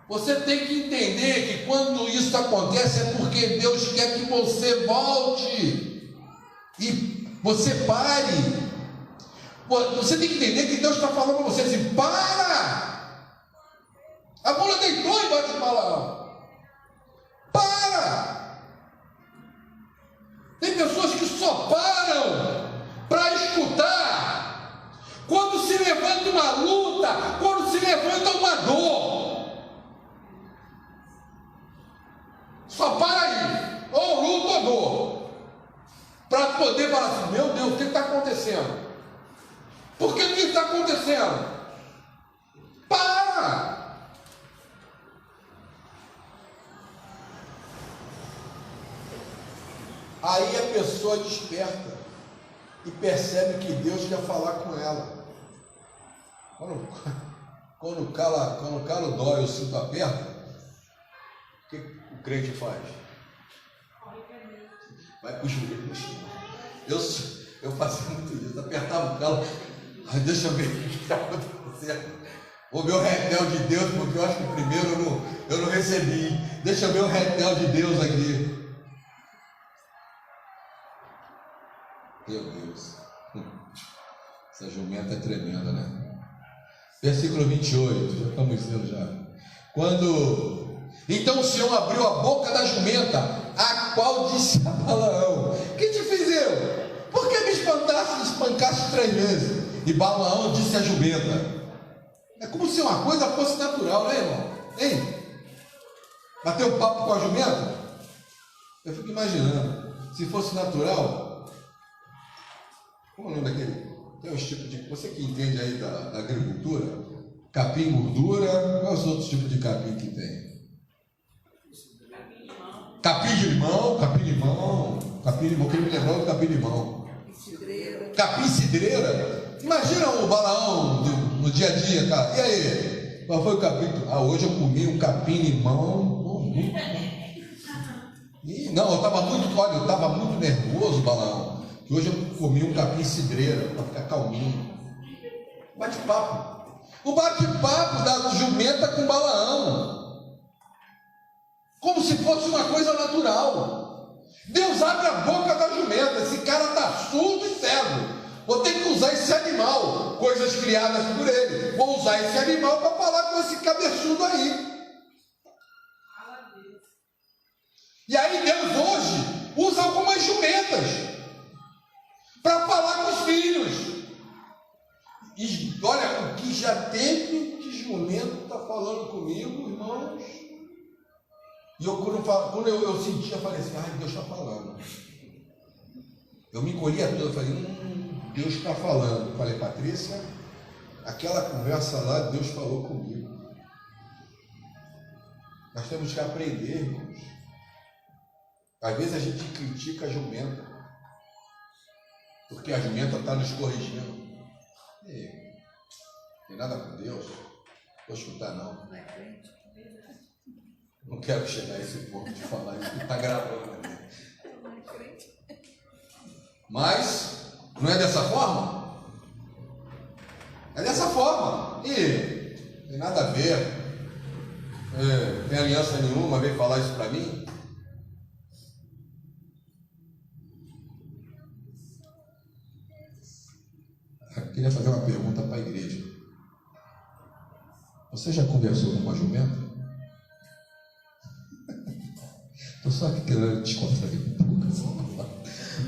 Você tem que entender que quando isso acontece é porque Deus quer que você volte. E você pare. Você tem que entender que Deus está falando para você assim: para! A mula deitou embaixo de Balaão. Para! Tem pessoas que só param para escutar quando se levanta uma luta, quando se levanta uma dor. Só para aí, ou luta ou dor, para poder falar assim: meu Deus, o que está acontecendo? Por que está acontecendo? Para! Aí a pessoa desperta e percebe que Deus quer falar com ela. Quando o calo dói, o cinto aperta, o que o crente faz? Vai com o joelho no chão. Eu fazia muito isso, apertava o calo. Deixa eu ver o que está acontecendo. O meu retel de Deus, porque eu acho que primeiro eu não recebi. Deixa eu ver o retel de Deus aqui. Meu Deus. Essa jumenta é tremenda, né? Versículo 28, já estamos dizendo já. Então o Senhor abriu a boca da jumenta, a qual disse a Balaão: que te fiz eu? Por que me espancaste 3 vezes? E Balaão disse à jumenta: é como se uma coisa fosse natural, né, irmão? Hein? Bater um papo com a jumenta? Eu fico imaginando, se fosse natural, como é o nome daquele? Tem uns tipos de... Você que entende aí da agricultura, capim gordura, quais os outros tipos de capim que tem? Capim de limão, que me lembrou do capim de limão. Capim cidreira. Imagina o Balaão no dia a dia, cara. E aí? Qual foi o capim? Hoje eu comi um capim limão. Não, eu estava muito nervoso, Balaão. Que hoje eu comi um capim cidreira para ficar calminho. Bate-papo. O bate-papo da jumenta com Balaão, como se fosse uma coisa natural. Deus abre a boca da jumenta. Esse cara está surdo e cego. Vou ter que usar esse animal, coisas criadas por ele. Vou usar esse animal para falar com esse cabeçudo aí. E aí Deus hoje usa algumas jumentas para falar com os filhos. E olha, o que já teve de jumento está falando comigo, irmãos. E quando eu senti, eu falei assim: ai, Deus está falando. Eu me encolhi a toda, eu falei: Deus está falando. Eu falei: Patrícia, aquela conversa lá, Deus falou comigo. Nós temos que aprender, irmãos. Às vezes a gente critica a jumenta. Porque a jumenta está nos corrigindo. E, tem nada com Deus. Vou escutar não. Não quero chegar a esse ponto de falar isso, está gravando. Mas não é dessa forma? É dessa forma. E tem nada a ver. Tem aliança nenhuma, veio falar isso para mim. Eu queria fazer uma pergunta para a igreja. Você já conversou com uma jumenta? Estou só aqui querendo descontrair um pouco.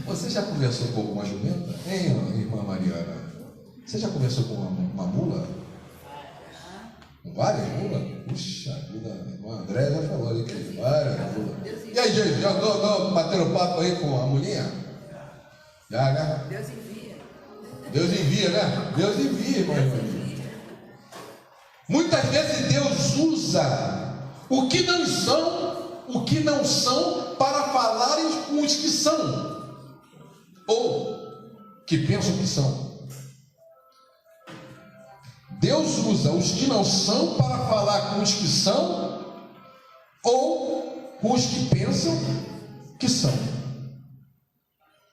Você já conversou com alguma jumenta? Hein, irmã Mariana? Você já conversou com uma mula? Com várias mulas? Puxa vida, irmã André já falou ali que várias mulas. E aí, gente, já estou batendo papo aí com a mulinha? Já, né? Deus envia. Deus envia, né? Deus envia, irmão. Muitas vezes Deus usa o que não são para falarem com os que são, ou que pensam que são. Deus usa os que não são para falar com os que são, ou com os que pensam que são.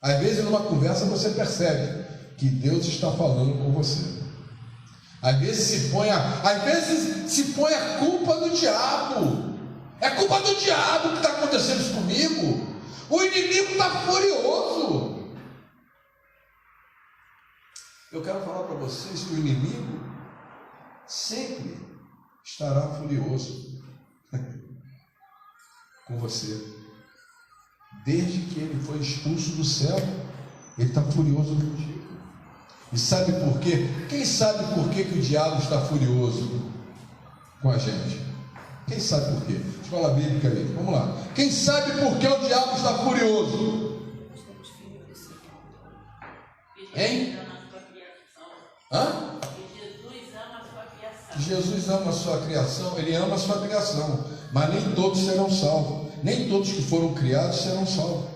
Às vezes numa conversa você percebe que Deus está falando com você. Às vezes se põe a culpa do diabo. É culpa do diabo que está acontecendo isso comigo. O inimigo está furioso. Eu quero falar para vocês que o inimigo sempre estará furioso com você. Desde que ele foi expulso do céu, ele está furioso contigo. E sabe por quê? Quem sabe por que o diabo está furioso com a gente? Quem sabe por quê? Escola bíblica ali, vamos lá. Quem sabe por que o diabo está furioso? Hein? Hã? Jesus ama a sua criação, ele ama a sua criação, mas nem todos serão salvos. Nem todos que foram criados serão salvos.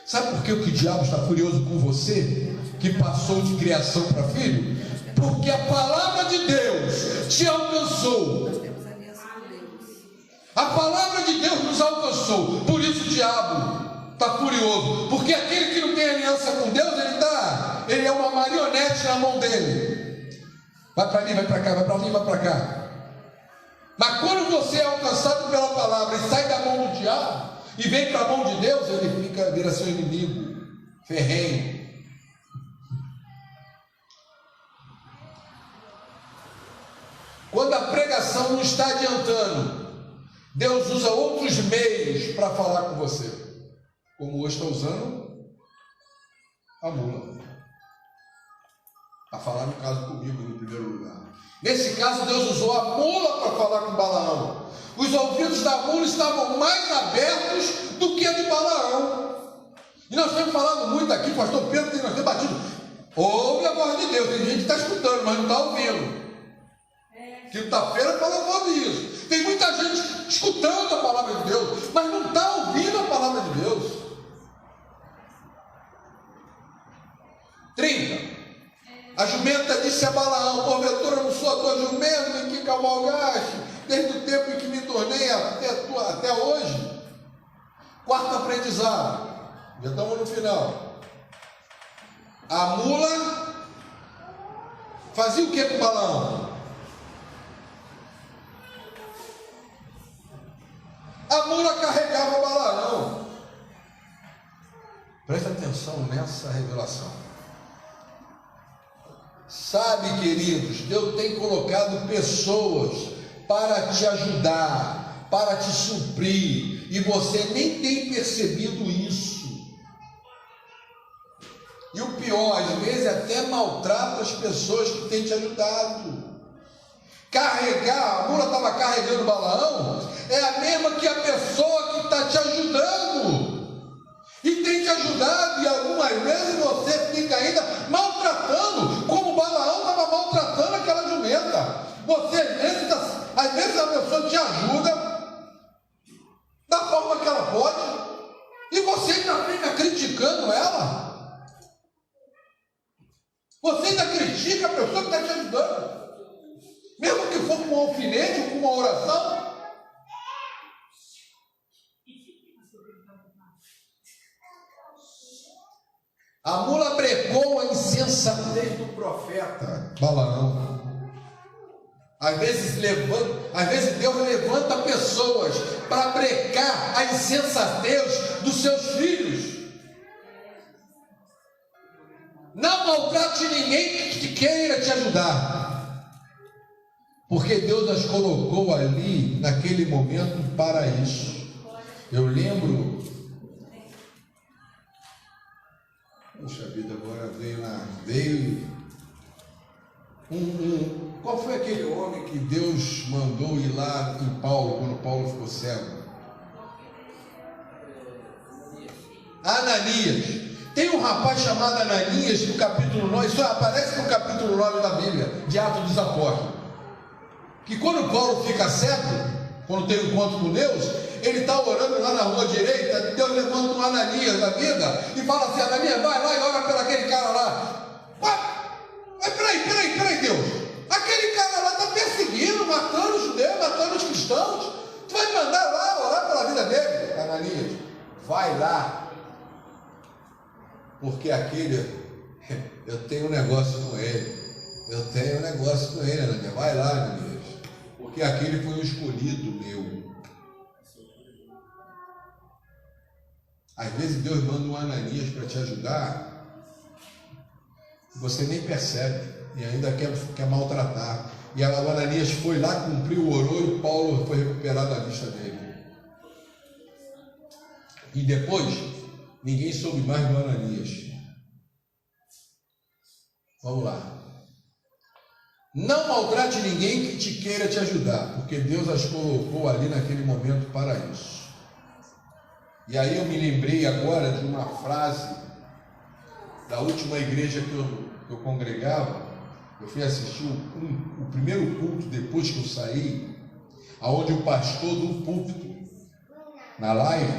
Sabe por que o diabo está furioso com você, que passou de criação para filho? Porque a palavra de Deus te alcançou. A palavra de Deus nos alcançou. Por isso o diabo está furioso. Porque aquele que não tem aliança com Deus, ele é uma marionete na mão dele. Vai para ali, vai para cá, vai para ali, vai para cá. Mas quando você é alcançado pela palavra e sai da mão do diabo e vem para a mão de Deus, ele vira seu inimigo ferrenho. Quando a pregação não está adiantando, Deus usa outros meios para falar com você, como hoje está usando a mula, a falar no caso comigo no primeiro lugar. Nesse caso Deus usou a mula para falar com Balaão. Os ouvidos da mula estavam mais abertos do que a de Balaão. E nós temos falado muito aqui, pastor Pedro, nós temos batido. Ouve a voz de Deus, tem gente que está escutando, mas não está ouvindo. Quinta-feira falou isso. Tem muita gente escutando a palavra de Deus, mas não está ouvindo a palavra de Deus. 30. A jumenta disse a Balaão: porventura não sou a tua jumenta em que cavalgaste, desde o tempo em que me tornei até hoje. Quarto aprendizado, já estamos no final. A mula fazia o que com Balaão? A mula carregava Balaão. Presta atenção nessa revelação. Sabe, queridos, Deus tem colocado pessoas para te ajudar, para te suprir, e você nem tem percebido isso. E o pior, às vezes até maltrata as pessoas que têm te ajudado. Carregar, a mula estava carregando Balaão, é a mesma que a pessoa que está te ajudando. E tem te ajudado, e algumas vezes você fica ainda maltratando, como Balaão estava maltratando aquela jumenta. Você, às vezes a pessoa te ajuda da forma que ela pode, e você ainda fica criticando ela. alfinete ou com uma oração? A mula brecou a insensatez do profeta Balaão. Às vezes Deus levanta pessoas para brecar a insensatez dos seus filhos. Não maltrate ninguém que queira te ajudar, porque Deus as colocou ali naquele momento para isso. Eu lembro, puxa vida, agora veio qual foi aquele homem que Deus mandou ir lá em Paulo, quando Paulo ficou cego? Ananias. Tem um rapaz chamado Ananias no capítulo 9, isso aparece no capítulo 9 da Bíblia, de Atos dos Apóstolos, que quando Paulo fica cego, quando tem um encontro com Deus, ele está orando lá na rua direita, Deus levanta um Ananias da vida e fala assim: Ananias, vai lá e ora pelo aquele cara lá. Mas peraí, Deus, aquele cara lá está perseguindo, matando os judeus, matando os cristãos, tu vai me mandar lá orar pela vida dele? Ananias, vai lá, porque eu tenho um negócio com ele, Ananias, vai lá, Ananias, porque aquele foi um escolhido meu. Às vezes Deus manda um Ananias para te ajudar, você nem percebe e ainda quer maltratar. E o Ananias foi lá, cumpriu, orou, e Paulo foi recuperado a vista dele. E depois, ninguém soube mais do Ananias. Vamos lá. Não maltrate ninguém que te queira te ajudar, porque Deus as colocou ali naquele momento para isso. E aí eu me lembrei agora de uma frase da última igreja que eu congregava. Eu fui assistir o primeiro culto depois que eu saí, aonde o pastor do púlpito, na live,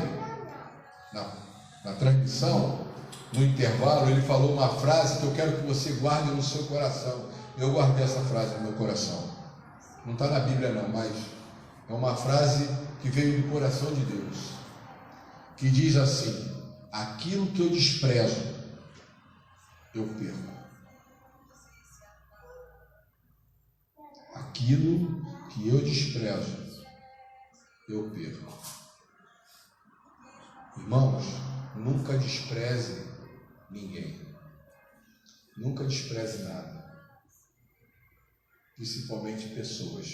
na transmissão, no intervalo, ele falou uma frase que eu quero que você guarde no seu coração. Eu guardei essa frase no meu coração. Não está na Bíblia não, mas é uma frase que veio do coração de Deus, que diz assim: aquilo que eu desprezo, eu perco. Aquilo que eu desprezo, eu perco. Irmãos, nunca despreze ninguém. Nunca despreze nada. Principalmente pessoas.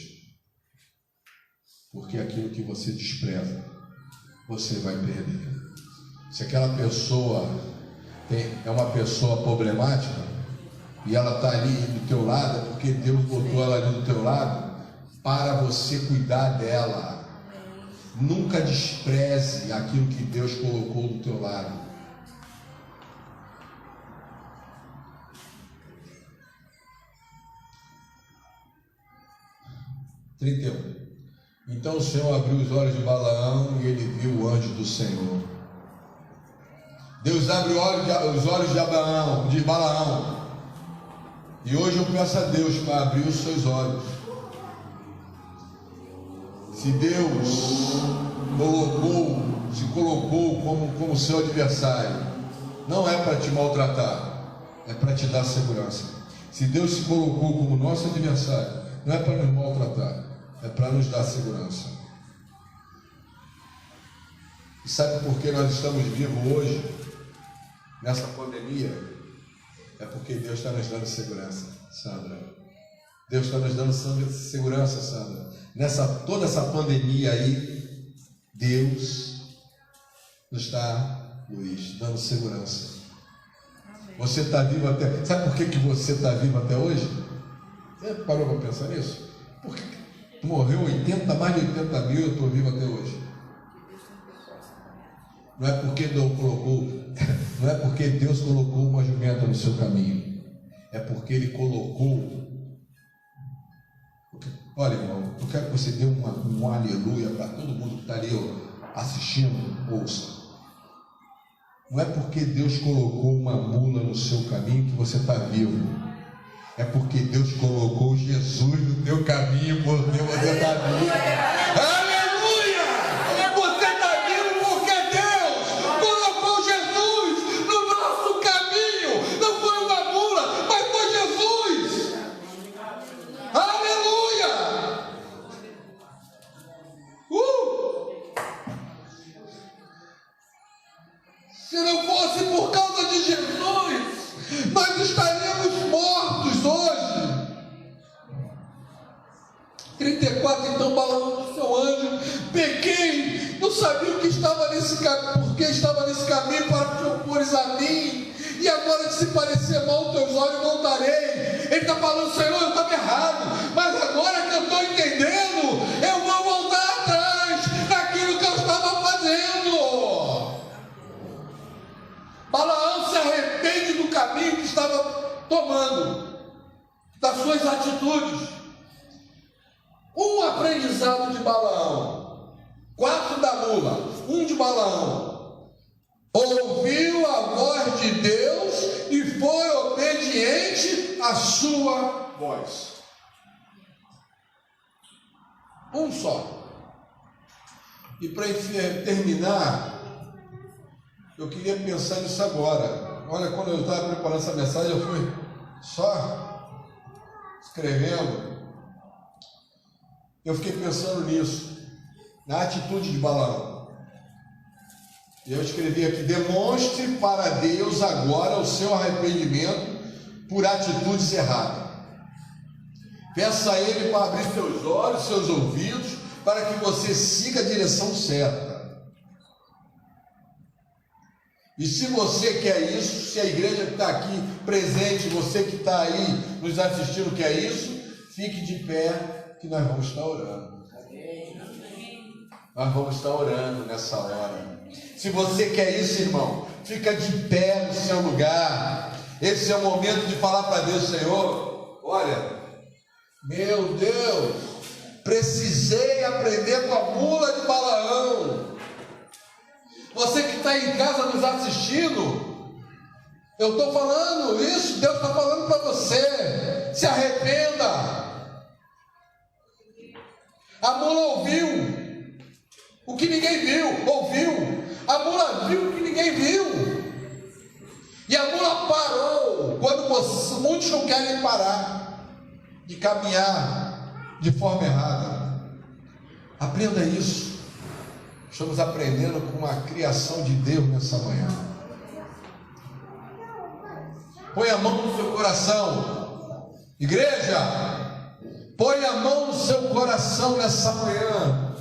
Porque aquilo que você despreza, você vai perder. Se aquela pessoa é uma pessoa problemática e ela está ali do teu lado, é porque Deus botou ela ali do teu lado para você cuidar dela. Nunca despreze aquilo que Deus colocou do teu lado. Então o Senhor abriu os olhos de Balaão e ele viu o anjo do Senhor. Deus abre os olhos de Balaão. E hoje eu peço a Deus para abrir os seus olhos. Se Deus se colocou como seu adversário, não é para te maltratar, é para te dar segurança. Se Deus se colocou como nosso adversário, não é para nos maltratar, é para nos dar segurança. E sabe por que nós estamos vivos hoje, nessa pandemia? É porque Deus está nos dando segurança, Sandra. Deus está nos dando segurança, Sandra. Toda essa pandemia aí, Deus nos está, Luiz, dando segurança. Amém. Você está vivo até... Sabe por que você está vivo até hoje? Você parou para pensar nisso? Porque morreu mais de 80 mil, eu estou vivo até hoje. Não é porque Deus colocou uma jumenta no seu caminho. É porque Ele colocou. Olha, irmão, eu quero que você dê um aleluia para todo mundo que está ali assistindo, ouça. Não é porque Deus colocou uma mula no seu caminho que você está vivo. É porque Deus colocou Jesus no teu caminho, porque você está vivo. Aleluia! Você está vivo porque Deus colocou Jesus no nosso caminho. Não foi uma mula, mas foi Jesus. Aleluia! Se não fosse por causa de Jesus, nós estaríamos mortos hoje. 34, então Balaão disse ao anjo: pequei, não sabia o que estava nesse caminho, porque estava nesse caminho para te opores a mim, e agora se parecer mal aos teus olhos voltarei. Ele está falando: Senhor, eu estava errado, mas agora que eu estou entendendo, eu vou voltar atrás daquilo que eu estava fazendo. Balaão se arrepende do caminho que estava tomando, das suas atitudes. Um aprendizado de Balaão, 4 da mula, 1 de Balaão. Ouviu a voz de Deus e foi obediente à sua voz. Um só. E para terminar, eu queria pensar nisso agora. Olha, quando eu estava preparando essa mensagem, eu fui só escrevendo. Eu fiquei pensando nisso, na atitude de Balaão. E eu escrevi aqui: demonstre para Deus agora o seu arrependimento por atitudes erradas. Peça a Ele para abrir seus olhos, seus ouvidos, para que você siga a direção certa. E se você quer isso, se a igreja que está aqui presente, você que está aí nos assistindo quer isso, fique de pé, que nós vamos estar orando. Nós vamos estar orando nessa hora. Se você quer isso, irmão, fica de pé no seu lugar. Esse é o momento de falar para Deus: Senhor, olha, meu Deus, precisei aprender com a mula de Balaão. Você que está em casa nos assistindo, eu estou falando isso, Deus está falando para você: se arrependa. A mula ouviu o que ninguém viu, ouviu. A mula viu o que ninguém viu. E a mula parou quando muitos não querem parar de caminhar de forma errada. Aprenda isso. Estamos aprendendo com a criação de Deus nessa manhã. Põe a mão no seu coração, igreja. Põe a mão no seu coração nessa manhã.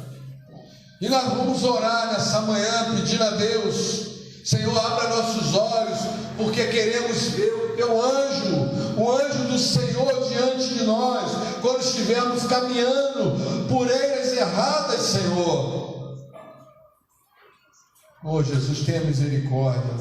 E nós vamos orar nessa manhã pedindo a Deus: Senhor, abra nossos olhos, porque queremos ver o teu anjo, o anjo do Senhor diante de nós, quando estivermos caminhando por eiras erradas, Senhor. Oh Jesus, tenha misericórdia.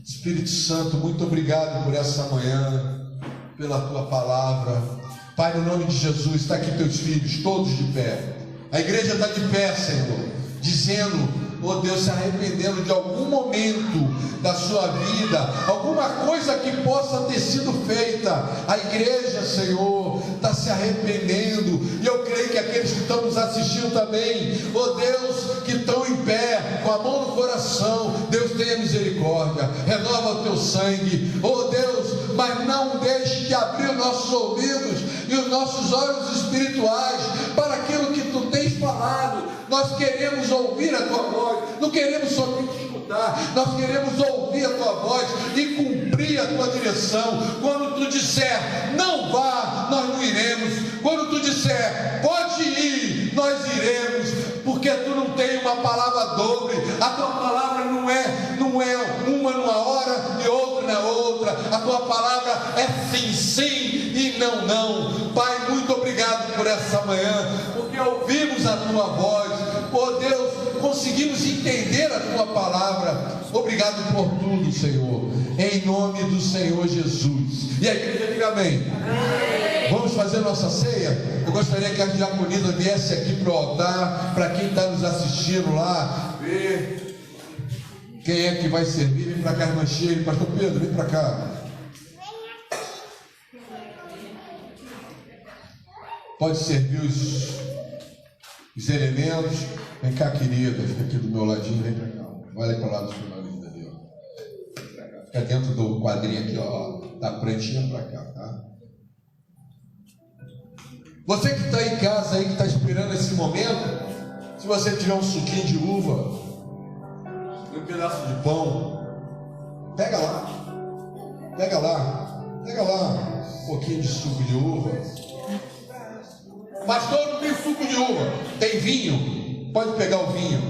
Espírito Santo, muito obrigado por essa manhã, pela tua palavra. Pai, no nome de Jesus, está aqui teus filhos, todos de pé. A igreja está de pé, Senhor, dizendo: oh Deus, se arrependendo de algum momento da sua vida, alguma coisa que possa ter sido feita. A igreja, Senhor, está se arrependendo. E eu creio que aqueles que estão nos assistindo também, oh Deus, que estão em pé, com a mão no coração, Deus tenha misericórdia, renova o teu sangue, oh Deus, mas não deixe de abrir os nossos ouvidos e os nossos olhos espirituais para aquilo que tu tens falado. Nós queremos ouvir a tua voz, não queremos somente escutar, nós queremos ouvir a tua voz e cumprir a tua direção. Quando tu disser não vá, nós não iremos. Quando tu disser pode ir, nós iremos, porque tu não tem uma palavra dobre. A tua palavra não é uma numa hora e outra na outra. A tua palavra é sim, sim e não, não. Pai, muito obrigado por essa manhã, porque ouvimos a tua voz. Oh Deus, conseguimos entender a tua palavra. Obrigado por tudo, Senhor, em nome do Senhor Jesus. E a igreja diga amém. Amém. Vamos fazer nossa ceia. Eu gostaria que a diaconisa viesse aqui para o altar, para quem está nos assistindo lá, ver quem é que vai servir. Vem para cá, irmã Sheila. Pastor Pedro, vem para cá. Pode servir os elementos. Vem cá, querida, fica aqui do meu ladinho, vem pra cá. Olha para o lado do seu marido ali, ó. Fica dentro do quadrinho aqui, ó. Da prantinha pra cá, tá? Você que está em casa aí, que está esperando esse momento, se você tiver um suquinho de uva, um pedaço de pão, pega lá, um pouquinho de suco de uva. Pastor, não tem suco de uva, tem vinho, pode pegar o vinho,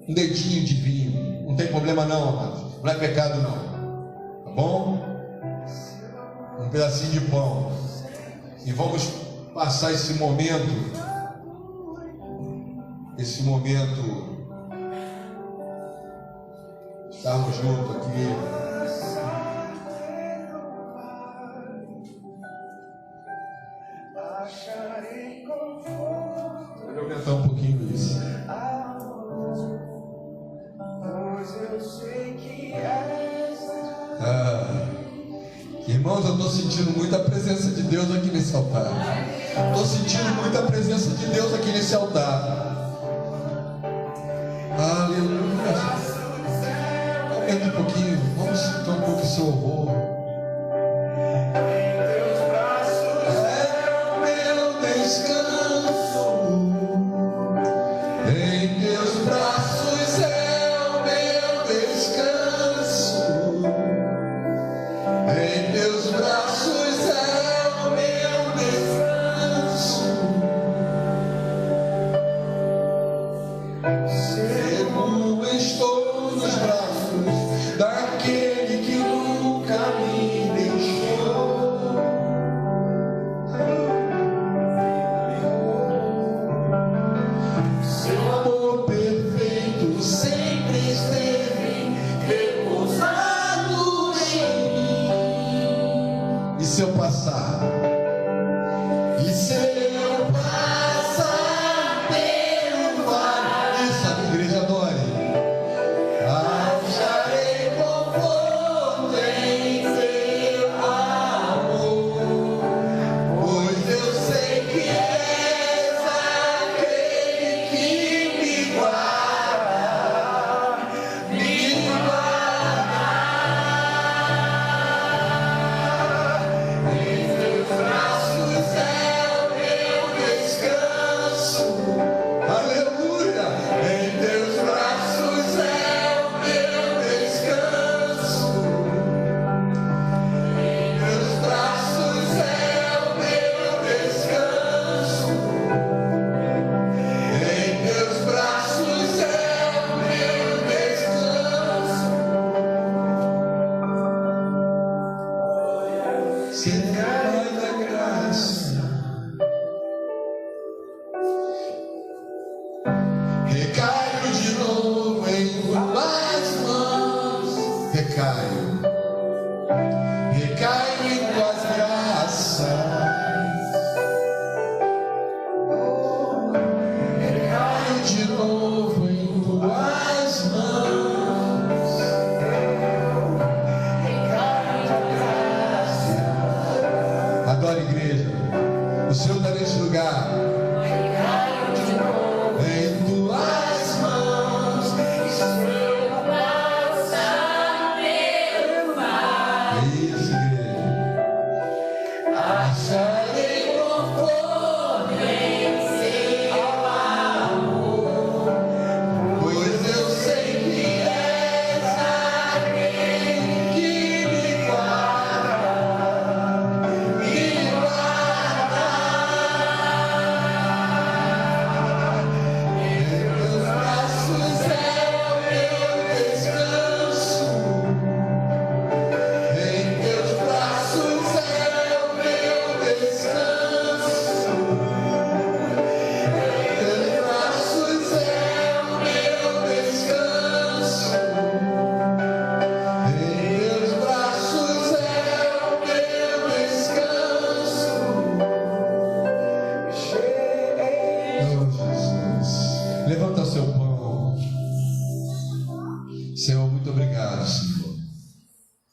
um dedinho de vinho, não tem problema não, amados, não é pecado não, tá bom? Um pedacinho de pão, e vamos passar esse momento, estarmos juntos aqui. Vou aumentar um pouquinho isso. Irmãos, eu estou sentindo muita presença de Deus aqui nesse altar. Estou sentindo muita presença de Deus aqui nesse altar. Aleluia. Aumenta um pouquinho. Vamos sentir um pouco esse horror.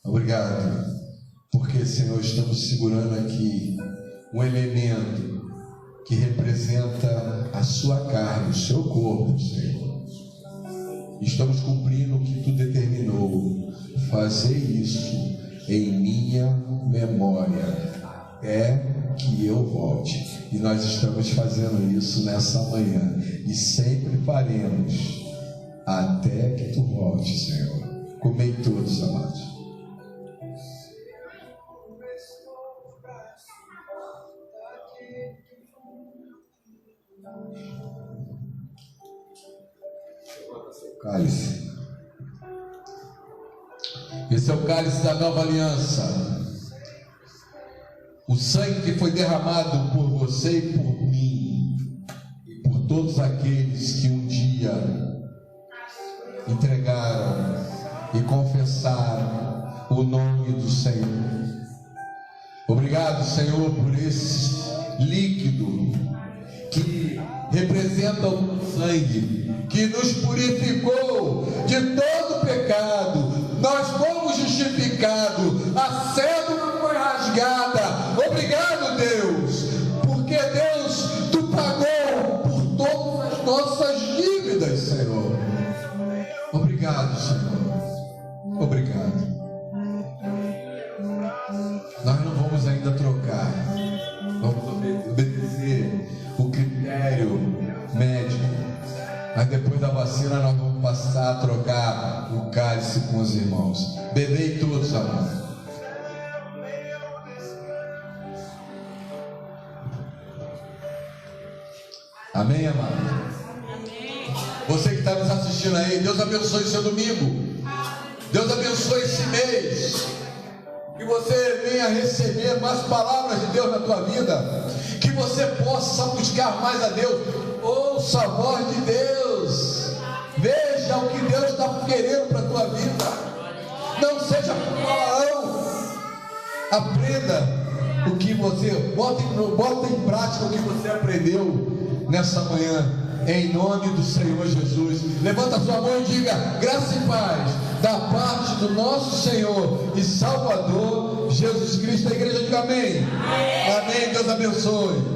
Obrigado, porque, Senhor, estamos segurando aqui um elemento que representa a sua carne, o seu corpo, Senhor. Estamos cumprindo o que tu determinou. Fazer isso em minha memória até que eu volte. E nós estamos fazendo isso nessa manhã. E sempre faremos até que tu volte, Senhor. Comei todos, amados. Cálice. Esse é o cálice da nova aliança. O sangue que foi derramado por você e por mim, e por todos aqueles que um dia entregaram e confessaram o nome do Senhor. Obrigado, Senhor, por esse líquido que representa o sangue, que nos purificou de todo pecado. Nós fomos justificados, a cédula foi rasgada. Obrigado, Deus, porque Deus, tu pagou por todas as nossas dívidas, Senhor. Obrigado, Senhor. Obrigado. Nós não vamos ainda trocar, vamos obedecer o critério médico, mas depois da vacina nós vamos passar a trocar o cálice com os irmãos. Bebei todos, amados. Amém, amado? Você que está nos assistindo aí, Deus abençoe seu domingo. Deus abençoe esse mês. Que você venha receber mais palavras de Deus na tua vida. Que você possa buscar mais a Deus. Ouça a voz de Deus. Veja o que Deus está querendo para a tua vida. Não seja Balaão. Aprenda o que você, bota em prática o que você aprendeu nessa manhã. Em nome do Senhor Jesus. Levanta sua mão e diga: graça e paz da parte do nosso Senhor e Salvador Jesus Cristo. A igreja diga amém. Amém. Deus abençoe.